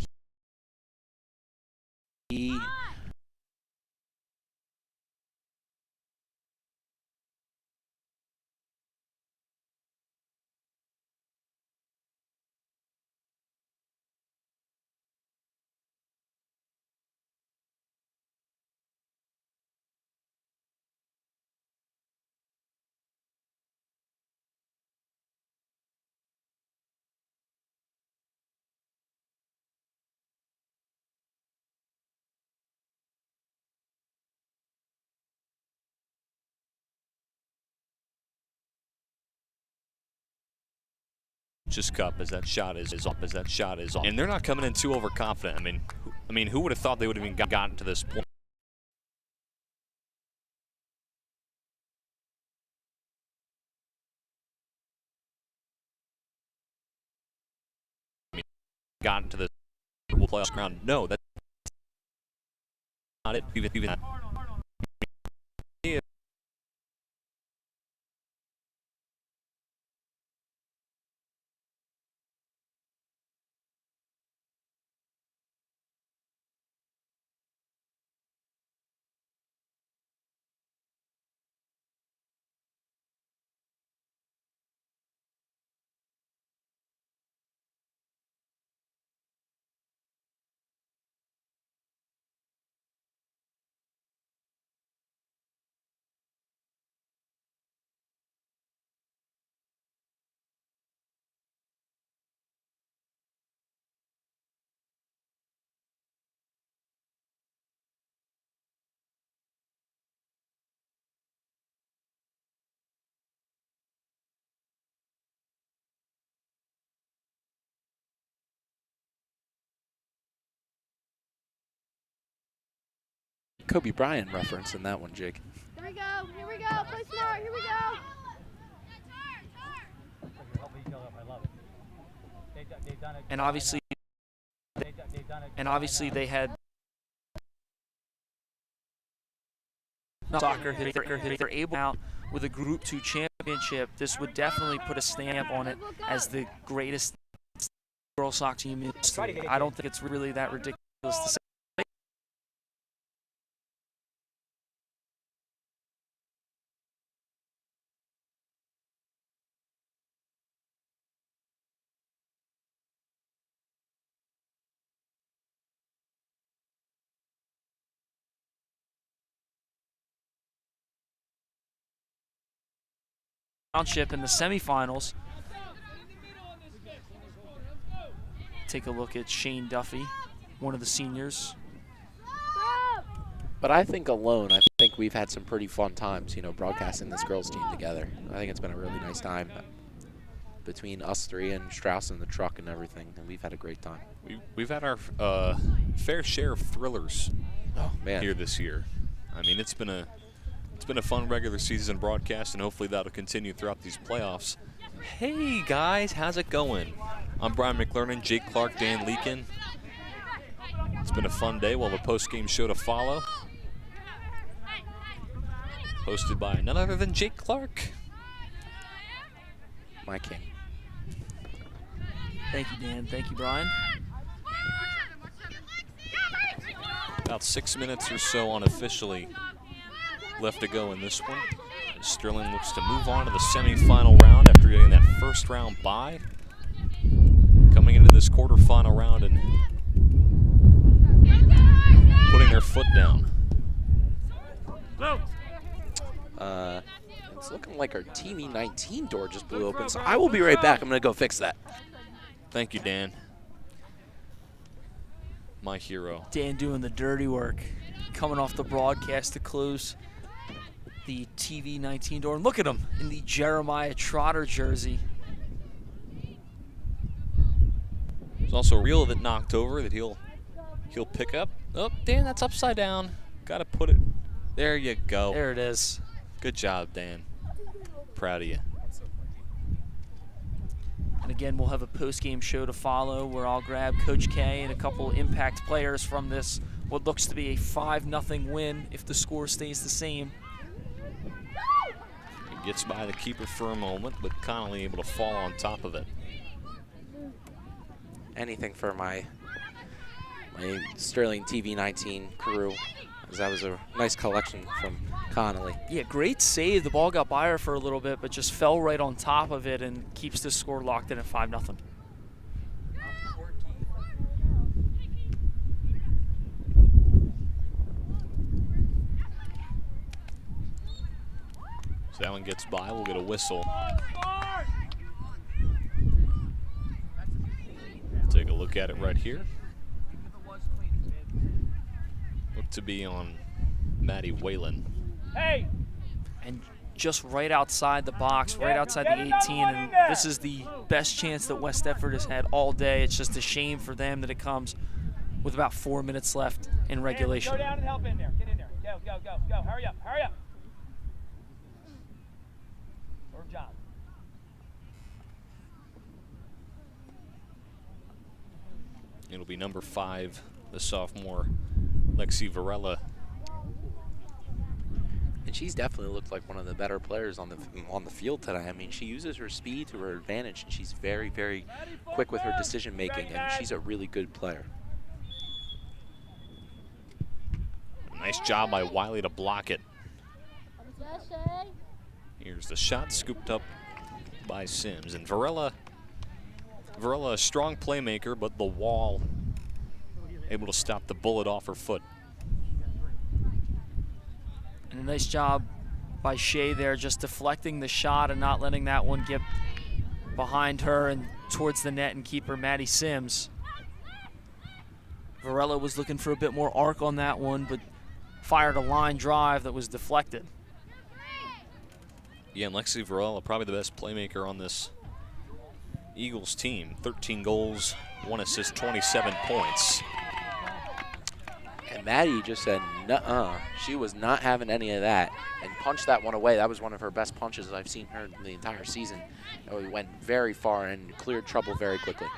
he Just cup as that shot is off. And they're not coming in too overconfident. I mean, who would have thought they would have even gotten to this point? Gotten to the playoff ground. No, that's not it. Even Kobe Bryant reference in that one, Jake. Here we go, play smart, here we go. And obviously they had soccer. If they're able out with a Group 2 championship, this would definitely put a stamp on it as the greatest girls soccer team in history. I don't think it's really that ridiculous to say. Township in the semifinals. Take a look at Shane Duffy, one of the seniors. But I think we've had some pretty fun times, broadcasting this girls team together. I think it's been a really nice time between us three and Strauss in the truck and everything, and we've had a great time. We've had our fair share of thrillers here this year. I mean, it's been a fun regular season broadcast, and hopefully that'll continue throughout these playoffs. Hey guys, how's it going? I'm Brian McLernan, Jake Clark, Dan Leakin. It's been a fun day. We'll have a post-game show to follow, hosted by none other than Jake Clark. My king. Thank you, Dan. Thank you, Brian. About 6 minutes or so unofficially left to go in this one. Sterling looks to move on to the semifinal round after getting that first round bye. Coming into this quarterfinal round and putting their foot down. It's looking like our TV 19 door just blew open, so I will be right back. I'm going to go fix that. Thank you, Dan. My hero. Dan doing the dirty work, coming off the broadcast to close the TV 19 door. And look at him in the Jeremiah Trotter jersey. There's also a reel that knocked over that he'll pick up. Oh, Dan, that's upside down. Got to put it. There you go. There it is. Good job, Dan. Proud of you. And again, we'll have a post-game show to follow where I'll grab Coach K and a couple impact players from this, what looks to be a 5-0 win if the score stays the same. He gets by the keeper for a moment, but Connolly able to fall on top of it. Anything for my Sterling TV 19 crew, as that was a nice collection from Connolly. Yeah, great save. The ball got by her for a little bit, but just fell right on top of it and keeps the score locked in at 5-0. So that one gets by. We'll get a whistle. Take a look at it right here. Look to be on Maddie Whalen. Hey! And just right outside the box, right outside the 18, and this is the best chance that West Deptford has had all day. It's just a shame for them that it comes with about 4 minutes left in regulation. Go down and help in there. Get in there. Go. Hurry up. Good job. It'll be number 5, the sophomore, Lexi Varela. And she's definitely looked like one of the better players on the field today. I mean, she uses her speed to her advantage, and she's very, very quick with her decision making, and she's a really good player. Nice job by Wiley to block it. Here's the shot scooped up by Sims. And Varela, a strong playmaker, but the wall able to stop the bullet off her foot. And a nice job by Shea there, just deflecting the shot and not letting that one get behind her and towards the net and keeper Maddie Sims. Varela was looking for a bit more arc on that one, but fired a line drive that was deflected. Yeah, and Lexi Varela, probably the best playmaker on this Eagles team. 13 goals, 1 assist, 27 points. And Maddie just said, nuh-uh. She was not having any of that and punched that one away. That was one of her best punches I've seen her in the entire season. It went very far and cleared trouble very quickly.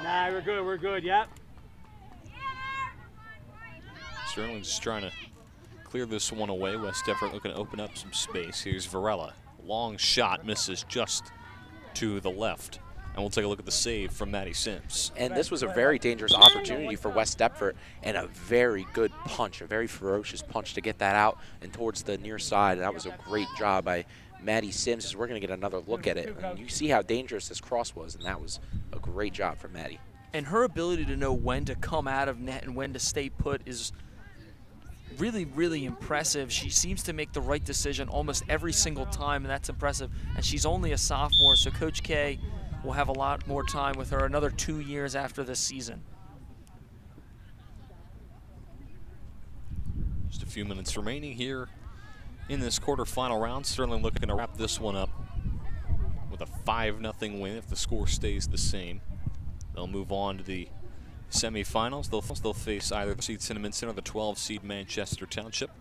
Nah, we're good, yep. Sterling just trying to clear this one away. West Deptford looking to open up some space. Here's Varela. Long shot, misses just to the left. And we'll take a look at the save from Maddie Sims. And this was a very dangerous opportunity for West Deptford and a very good punch, a very ferocious punch to get that out and towards the near side. That was a great job by Maddie Sims, as we're going to get another look at it. And you see how dangerous this cross was, and that was a great job from Maddie. And her ability to know when to come out of net and when to stay put is really, really impressive. She seems to make the right decision almost every single time, and that's impressive. And she's only a sophomore, so Coach K will have a lot more time with her, another 2 years after this season. Just a few minutes remaining here in this quarterfinal round. Sterling looking to wrap this one up with a 5-0 win if the score stays the same. They'll move on to the semifinals. They'll face either the seed Cinnamon Center or the 12 seed Manchester Township.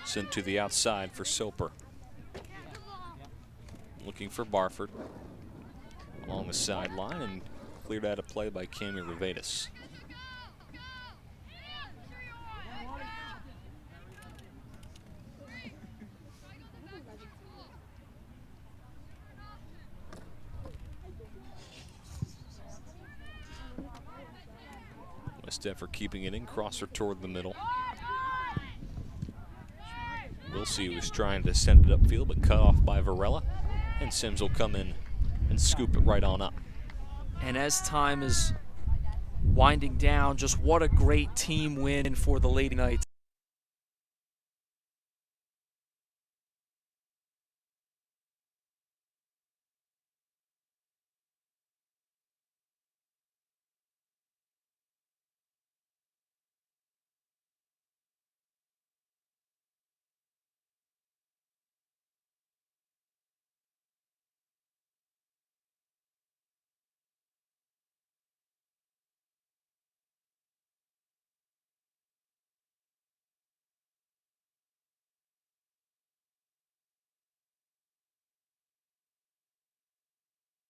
Sent to the outside for Soper. Looking for Barford along the sideline and cleared out of play by Cami Rivadis. West Deptford keeping it in, crosser toward the middle. Wilsey was trying to send it upfield, but cut off by Varela. And Sims will come in and scoop it right on up. And as time is winding down, just what a great team win for the Lady Knights.